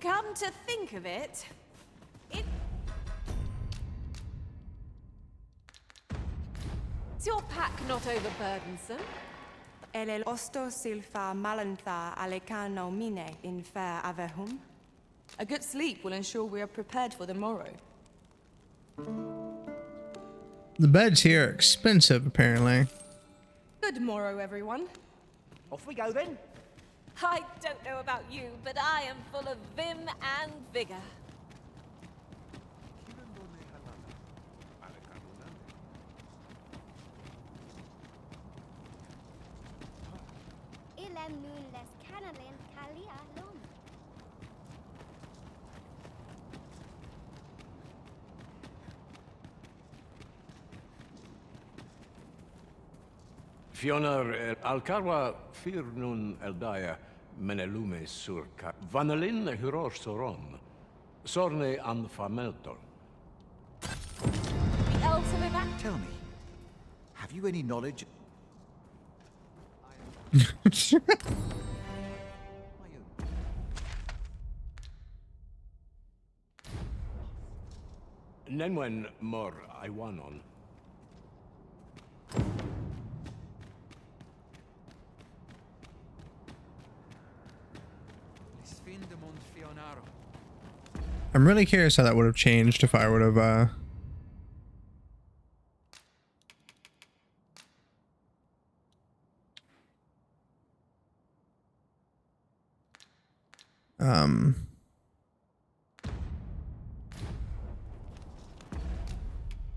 Come to think of it, it's your pack not overburdensome? El osto silfa malantha alecano mine in fair avehum. A good sleep will ensure we are prepared for the morrow. The beds here are expensive, apparently. Good morrow, everyone. Off we go then. I don't know about you, but I am full of vim and vigor. Fionar Alcarwa Firnun Eldaya Menelume Surka Vanalin Huror Soron Sorne and Fameltor. The elves of Evac. Tell me, have you any knowledge? Nenwen Mor Iwanon. I'm really curious how that would have changed if I would have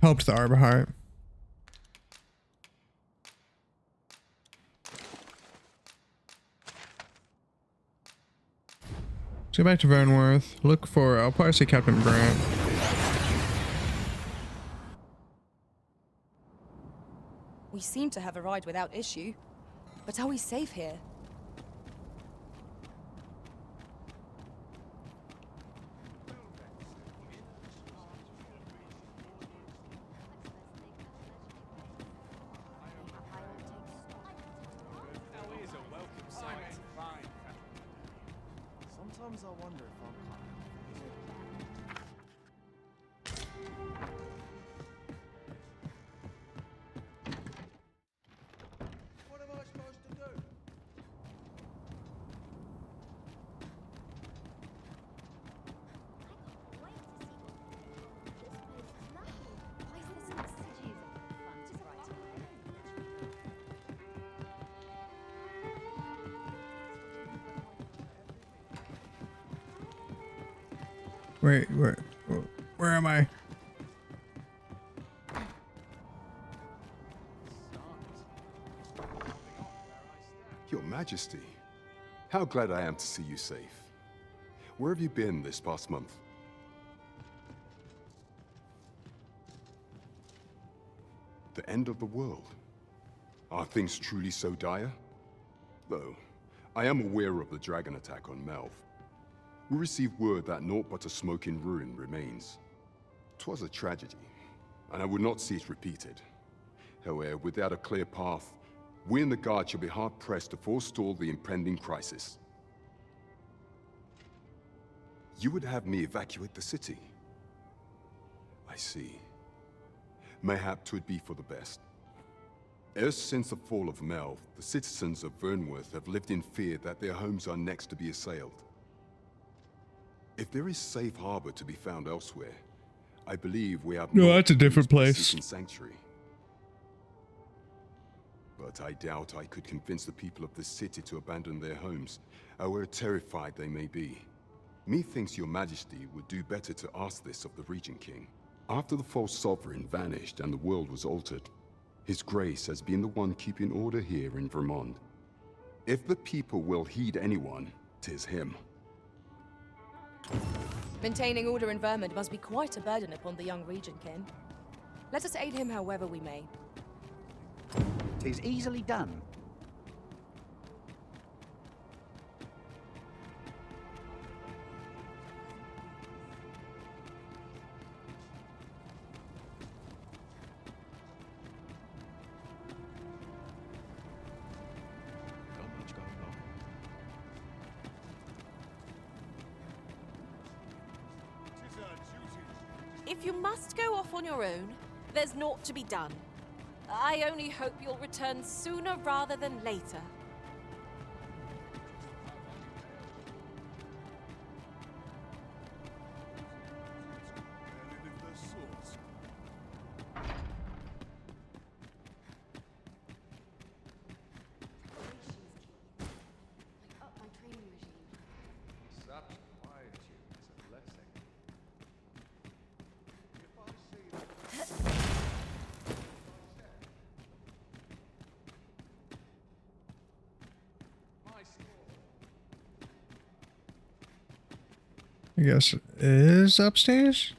helped the Arbahart. Let's go back to Vernworth. Look for, I'll probably say Captain Brant. We seem to have arrived without issue. But are we safe here? Sometimes I wonder if I'm What am I supposed to do? Wait, where am I? Your Majesty, how glad I am to see you safe. Where have you been this past month? The end of the world? Are things truly so dire? Though, I am aware of the dragon attack on Melv. We received word that naught but a smoking ruin remains. 'Twas a tragedy, and I would not see it repeated. However, without a clear path, we in the Guard shall be hard-pressed to forestall the impending crisis. You would have me evacuate the city? I see. Mayhap 'twould be for the best. Ever since the fall of Melv, the citizens of Vernworth have lived in fear that their homes are next to be assailed. If there is safe harbor to be found elsewhere, I believe we have No, not that's a different reached the place. Seeking Sanctuary. But I doubt I could convince the people of this city to abandon their homes, however terrified they may be. Methinks your majesty would do better to ask this of the Regent King. After the false sovereign vanished and the world was altered, His Grace has been the one keeping order here in Vermont. If the people will heed anyone, 'tis him. Maintaining order in Vermont must be quite a burden upon the young Regent King. Let us aid him however we may. 'Tis easily done. If you must go off on your own, there's naught to be done. I only hope you'll return sooner rather than later. I guess it is upstairs?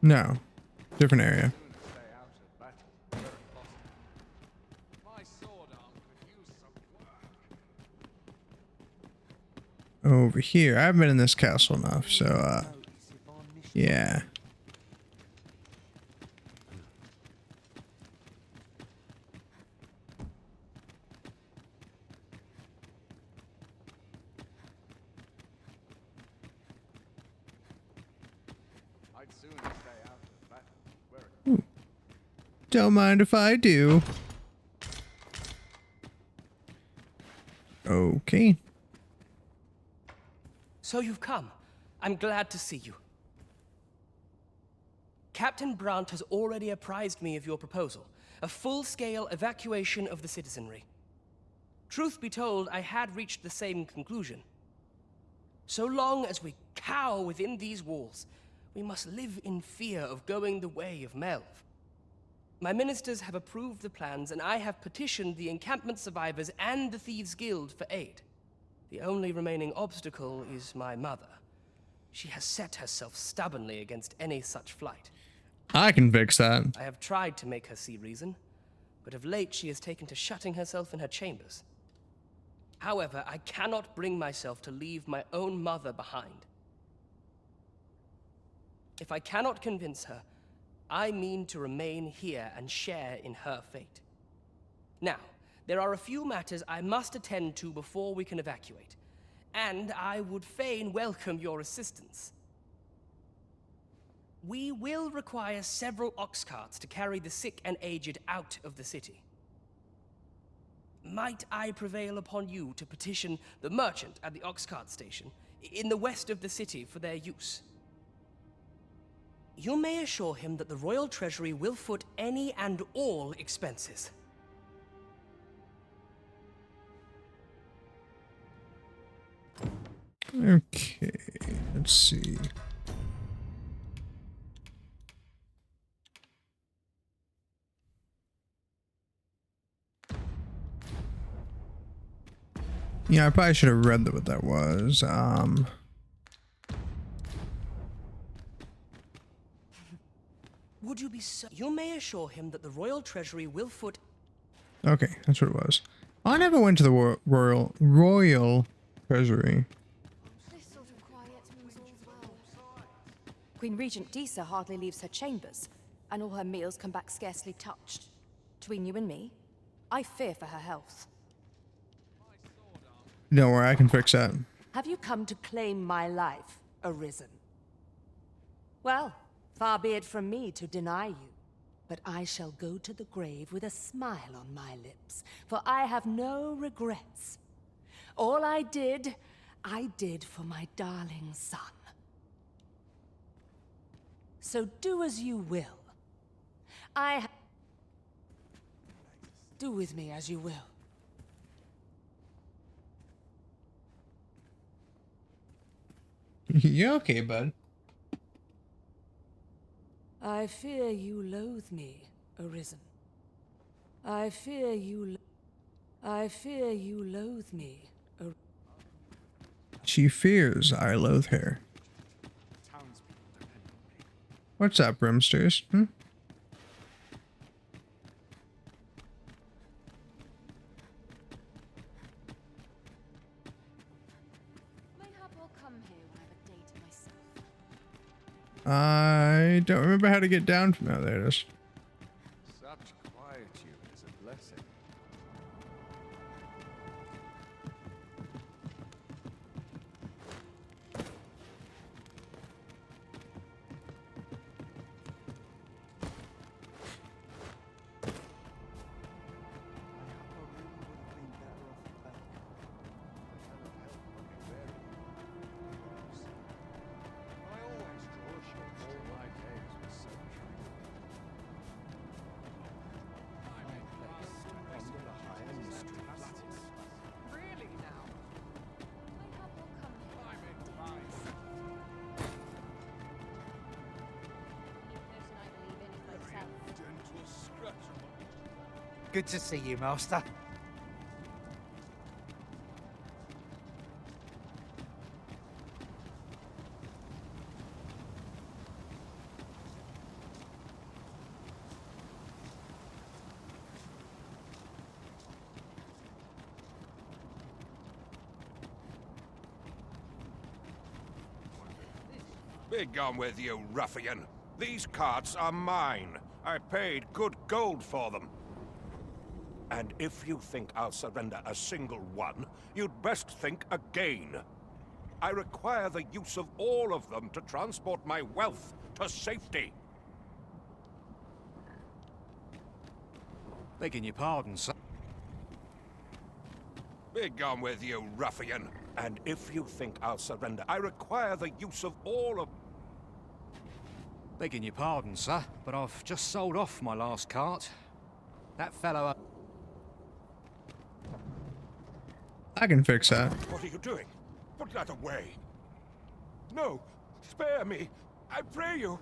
No. Different area. Over here. I haven't been in this castle enough, so yeah. Don't mind if I do. Okay. So you've come. I'm glad to see you. Captain Brandt has already apprised me of your proposal, a full-scale evacuation of the citizenry. Truth be told, I had reached the same conclusion. So long as we cower within these walls, we must live in fear of going the way of Melv. My ministers have approved the plans, and I have petitioned the encampment survivors and the Thieves' Guild for aid. The only remaining obstacle is my mother. She has set herself stubbornly against any such flight. I can fix that. I have tried to make her see reason, but of late she has taken to shutting herself in her chambers. However, I cannot bring myself to leave my own mother behind. If I cannot convince her, I mean to remain here and share in her fate. Now, there are a few matters I must attend to before we can evacuate, and I would fain welcome your assistance. We will require several ox carts to carry the sick and aged out of the city. Might I prevail upon you to petition the merchant at the ox cart station in the west of the city for their use? You may assure him that the royal treasury will foot any and all expenses. Okay, let's see. Yeah, I probably should have read what that was. Would you be so? You may assure him that the royal treasury will foot. Okay, that's what it was. I never went to the royal treasury. This sort of quiet means all's well. Queen Regent Disa hardly leaves her chambers, and all her meals come back scarcely touched. Between you and me, I fear for her health. Don't worry, I can fix that. Have you come to claim my life, Arisen? Well, far be it from me to deny you. but I shall go to the grave with a smile on my lips, for I have no regrets. All I did for my darling son. So do as you will. Do with me as you will. You okay, bud? I fear you loathe me, Arisen. I fear you loathe me. She fears I loathe her. What's up, Brimsters? Mayhap I'll come here when I've a day to myself. I don't remember how to get down from... Oh, there it is. Such quietude is a blessing. Good to see you, Master. Be gone with you, ruffian. These carts are mine. I paid good gold for them. And if you think I'll surrender a single one, you'd best think again. I require the use of all of them to transport my wealth to safety. Begging your pardon, sir. Be gone with you, ruffian. And if you think I'll surrender, I require the use of all of... Begging your pardon, sir, but I've just sold off my last cart. That fellow... I can fix that. What are you doing? Put that away. No, spare me. I pray you.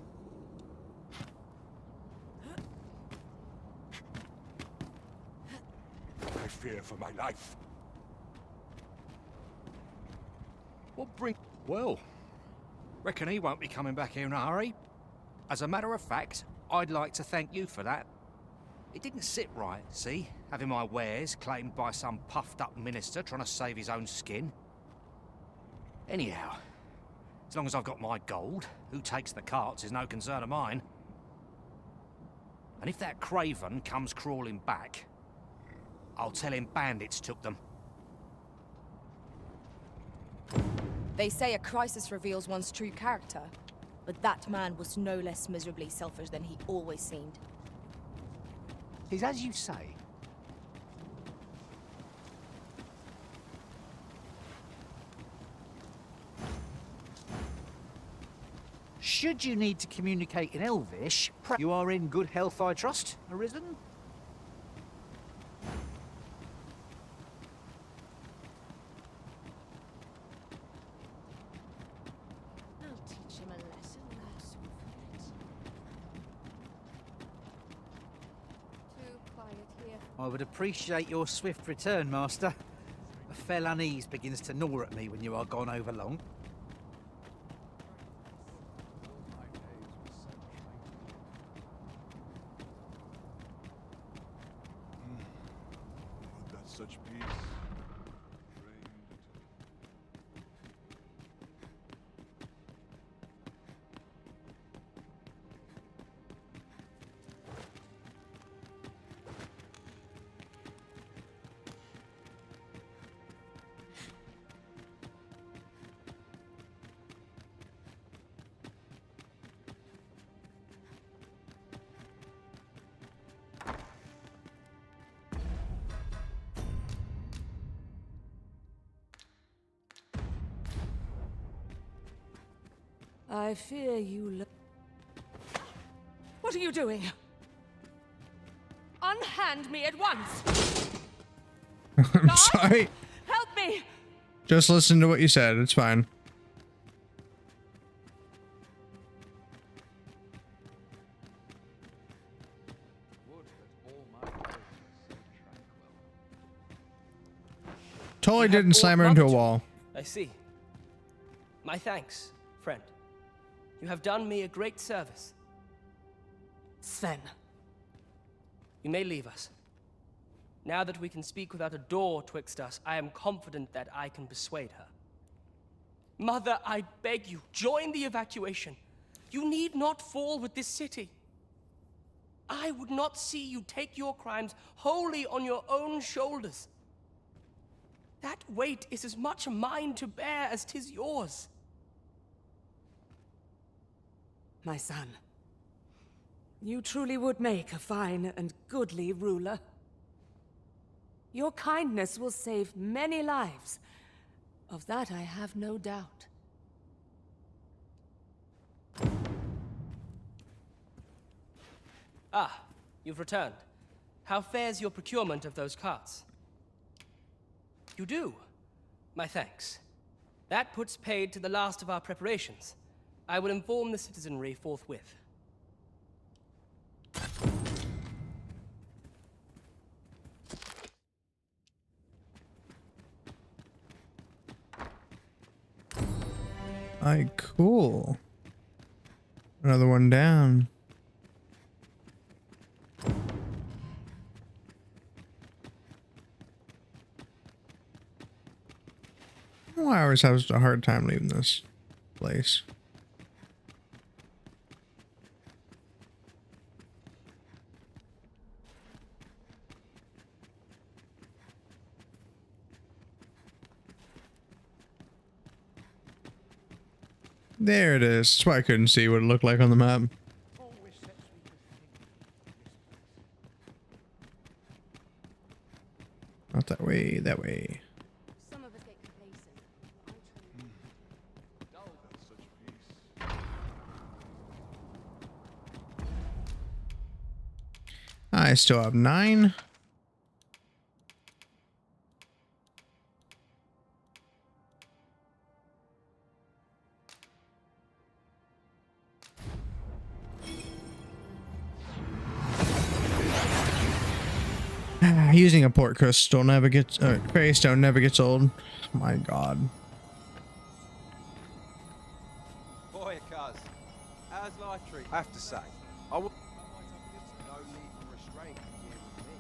I fear for my life. What bring... Well, reckon he won't be coming back here in a hurry. As a matter of fact, I'd like to thank you for that. It didn't sit right, see? Having my wares claimed by some puffed-up minister trying to save his own skin. Anyhow, as long as I've got my gold, who takes the carts is no concern of mine. And if that craven comes crawling back, I'll tell him bandits took them. They say a crisis reveals one's true character, but that man was no less miserably selfish than he always seemed. Is as you say. Should you need to communicate in Elvish, you are in good health, I trust, Arisen? I'll teach him a lesson, Too quiet here. I would appreciate your swift return, Master. A fell unease begins to gnaw at me when you are gone over long. That's such peace. I fear you. What are you doing? Unhand me at once! I'm sorry. Help me! Just listen to what you said. It's fine. Totally You have didn't slam her brought into a mother to wall. me. I see. My thanks, friend. You have done me a great service. Sven. You may leave us. Now that we can speak without a door twixt us, I am confident that I can persuade her. Mother, I beg you, join the evacuation. You need not fall with this city. I would not see you take your crimes wholly on your own shoulders. That weight is as much mine to bear as 'tis yours. My son, you truly would make a fine and goodly ruler. Your kindness will save many lives. Of that I have no doubt. Ah, you've returned. How fares your procurement of those carts? You do? My thanks. That puts paid to the last of our preparations. I will inform the citizenry forthwith. Alright, cool. Another one down. Oh, I always have a hard time leaving this place. There it is. That's why I couldn't see what it looked like on the map. Not that way, that way. Some of us get complacent. I still have 9. Using a port crystal never gets, fairy stone never gets old. My God. Boy, cuz, how's life treat? I have to say, I would. No need for restraint here with me.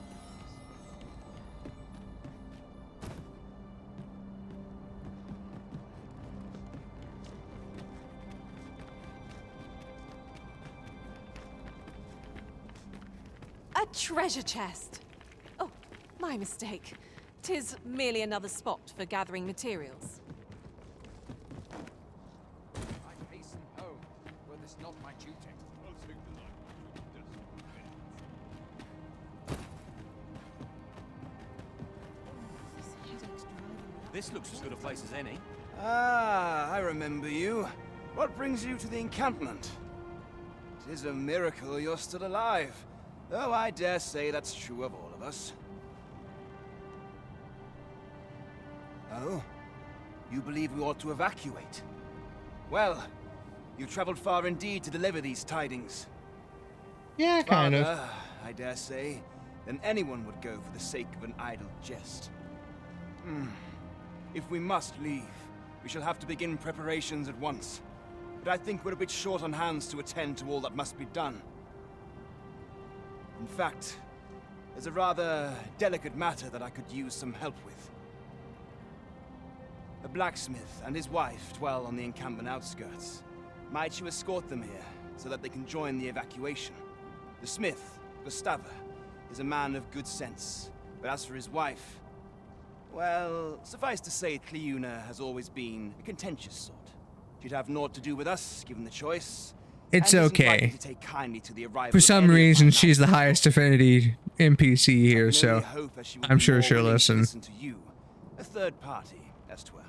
A treasure chest. Oh, my mistake. 'Tis merely another spot for gathering materials. I hasten home, were this not my duty. This looks as good a place as any. Ah, I remember you. What brings you to the encampment? It is a miracle you're still alive. Though I dare say that's true of all of us. Oh? You believe we ought to evacuate? Well, you traveled far indeed to deliver these tidings. Yeah, kind of. Farther, I dare say, than anyone would go for the sake of an idle jest. If we must leave, we shall have to begin preparations at once. But I think we're a bit short on hands to attend to all that must be done. In fact, there's a rather delicate matter that I could use some help with. A blacksmith and his wife dwell on the encampment outskirts. Might you escort them here, so that they can join the evacuation? The smith, Gustava, is a man of good sense, but as for his wife, well, suffice to say, Cleuna has always been a contentious sort. She'd have naught to do with us, given the choice. It's and isn't okay. likely to take kindly to the arrival For of some any of reason, my she's the highest affinity NPC here, so hope that she would I'm be sure more she'll willing to listen. to you, a third party, as 'twere.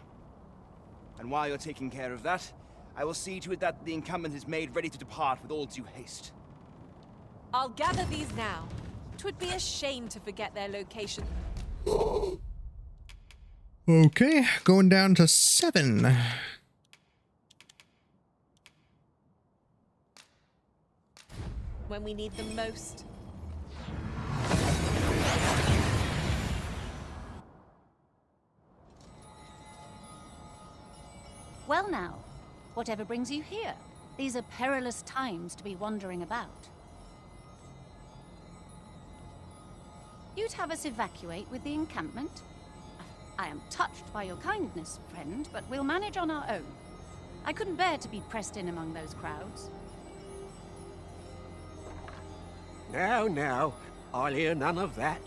And while you're taking care of that, I will see to it that the encampment is made ready to depart with all due haste. I'll gather these now. 'Twould be a shame to forget their location. Okay, going down to 7. When we need them most. Well now, whatever brings you here? These are perilous times to be wandering about. You'd have us evacuate with the encampment? I am touched by your kindness, friend, but we'll manage on our own. I couldn't bear to be pressed in among those crowds. Now, now, I'll hear none of that.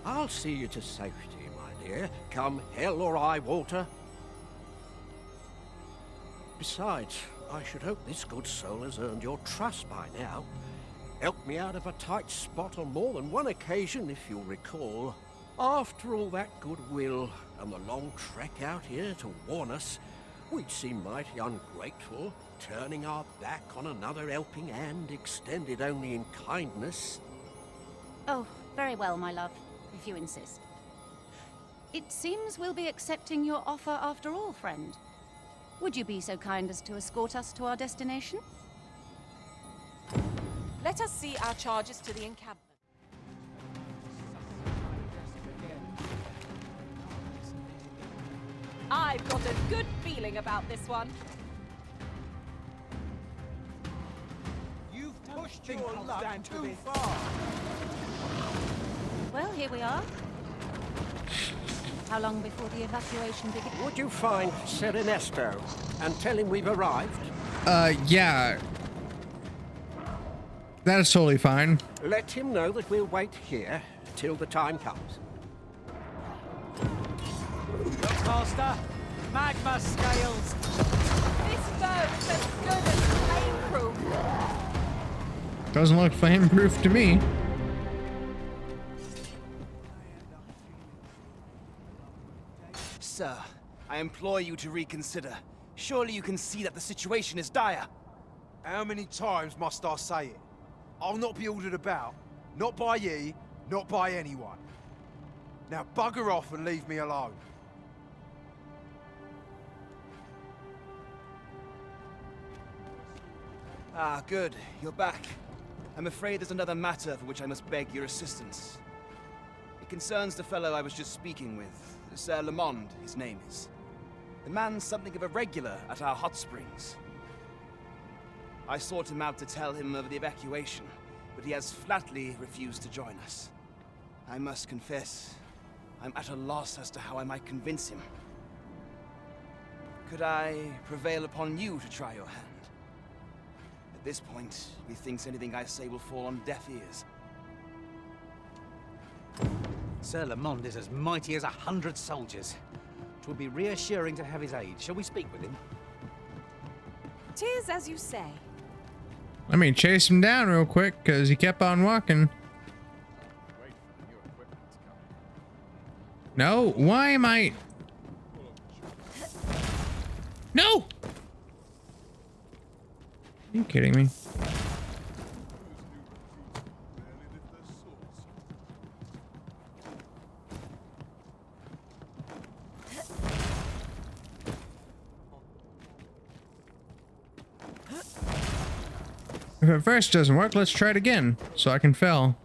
I'll see you to safety, my dear, come hell or high water. Besides, I should hope this good soul has earned your trust by now. Helped me out of a tight spot on more than one occasion, if you'll recall. After all that goodwill and the long trek out here to warn us, we'd seem mighty ungrateful, turning our back on another helping hand extended only in kindness. Oh, very well, my love, if you insist. It seems we'll be accepting your offer after all, friend. Would you be so kind as to escort us to our destination? Let us see our charges to the encampment. I've got a good feeling about this one. You've pushed your luck too far. Well, here we are. How long before the evacuation begins? Would you find Ser Ernesto and tell him we've arrived? Yeah. That is totally fine. Let him know that we'll wait here till the time comes. Look, Master, magma scales. This bow is as good as flame-proof. Doesn't look flame-proof to me. Sir, I implore you to reconsider. Surely you can see that the situation is dire. How many times must I say it? I'll not be ordered about. Not by ye, not by anyone. Now bugger off and leave me alone. Ah, good. You're back. I'm afraid there's another matter for which I must beg your assistance. It concerns the fellow I was just speaking with. Sir Lamond, his name is. The man's something of a regular at our hot springs. I sought him out to tell him of the evacuation, but he has flatly refused to join us. I must confess, I'm at a loss as to how I might convince him. Could I prevail upon you to try your hand? At this point, methinks anything I say will fall on deaf ears. Sir Lamond is as mighty as 100 soldiers. 'Twould be reassuring to have his aid. Shall we speak with him? 'Tis as you say. Let me chase him down real quick, because he kept on walking. No, why am I... No! Are you kidding me? If it first doesn't work, let's try it again, so I can fail.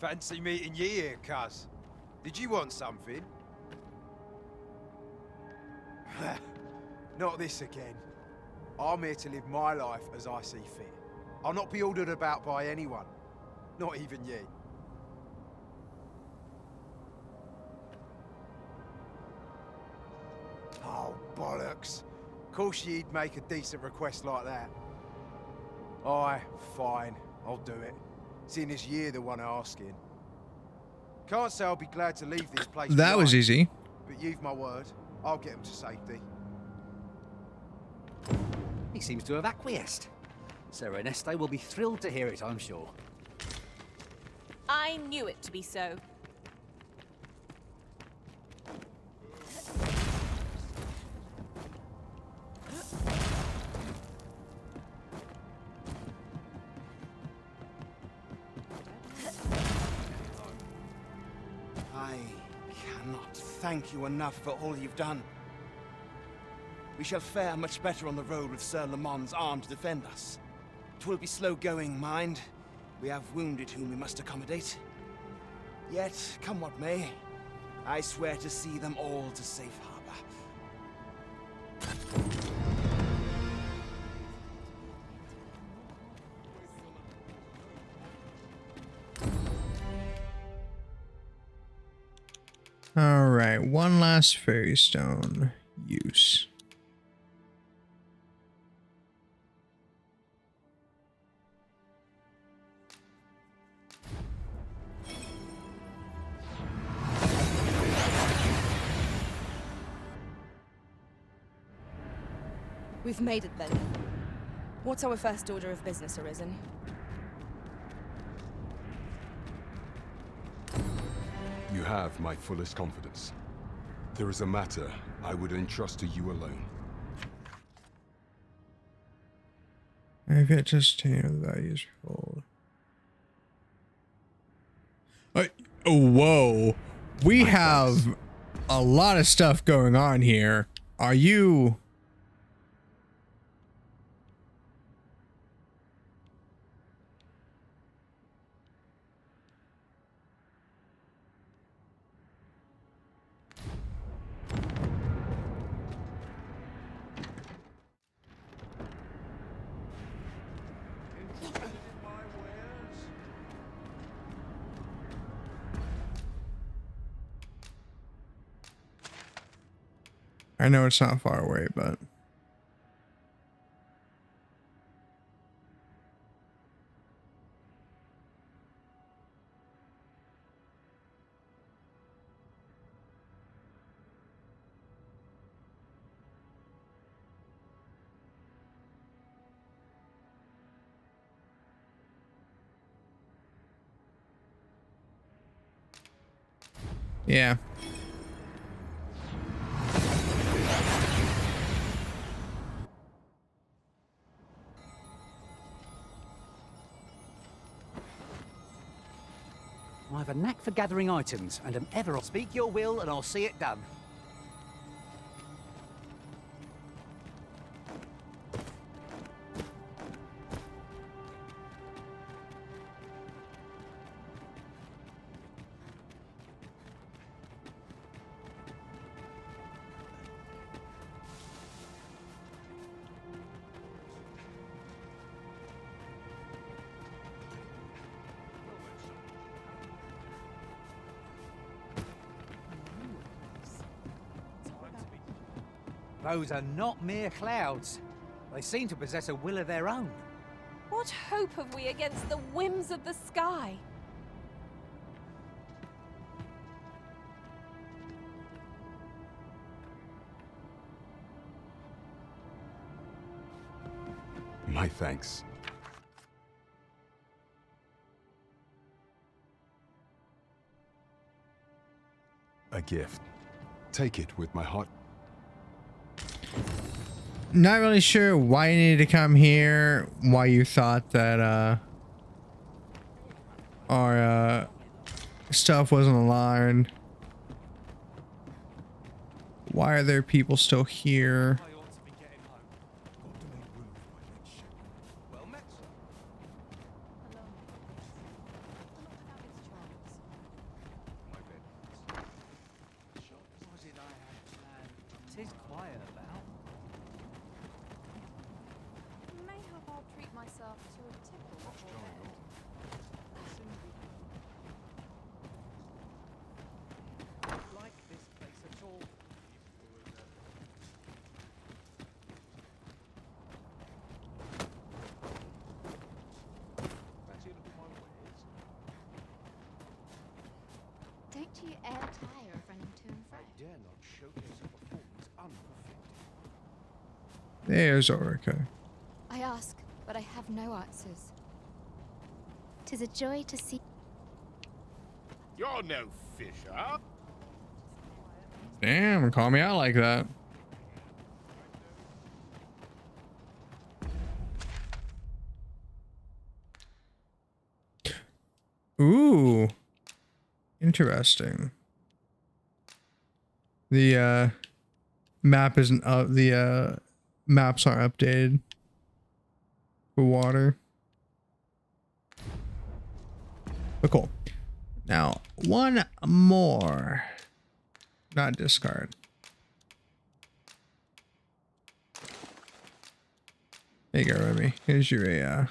Fancy meeting ye here, cuz. Did you want something? Not this again. I'm here to live my life as I see fit. I'll not be ordered about by anyone. Not even ye. Oh, bollocks. Course you'd make a decent request like that. Aye, fine. I'll do it. seeing as you're the one asking. Can't say I'll be glad to leave this place That was behind, easy. but you've my word. I'll get them to safety. He seems to have acquiesced. Sir Ernesto will be thrilled to hear it, I'm sure. I knew it to be so. I cannot thank you enough for all you've done. We shall fare much better on the road with Sir Lamont's arm to defend us. 'Twill be slow going, mind. We have wounded whom we must accommodate. Yet, come what may, I swear to see them all to safe harbor. All right, one last fairy stone use. We've made it then. What's our first order of business, Arisen? You have my fullest confidence. There is a matter I would entrust to you alone. I've yet to sustain the values hold. Oh, whoa. We have a lot of stuff going on here. Are you... I know it's not far away, but... Yeah. I have a knack for gathering items, and am ever... Speak your will, and I'll see it done. Those are not mere clouds. They seem to possess a will of their own. What hope have we against the whims of the sky? My thanks. A gift. Take it with my heart. Not really sure why you needed to come here, why you thought that our stuff wasn't aligned. Why are there people still here? you ever tire of running to and fro? Dare not showcase a performance unperfected. There's Orica. I ask, but I have no answers. 'Tis a joy to see. You're no fisher. Damn, call me out like that. Ooh. Interesting. The map isn't up, the maps aren't updated for water. But cool. Now, one more. Not discard. There you go, Remy. Here's your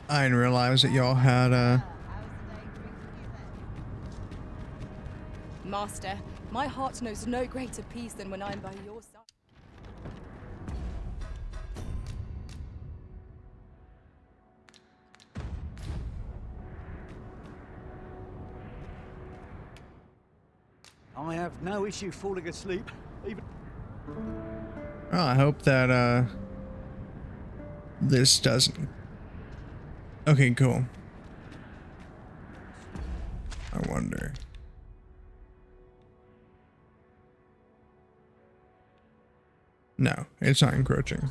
I didn't realize that y'all had Master, my heart knows no greater peace than when I am by your side. I have no issue falling asleep, even. Oh, I hope that this doesn't. Okay, cool. I wonder. No, it's not encroaching.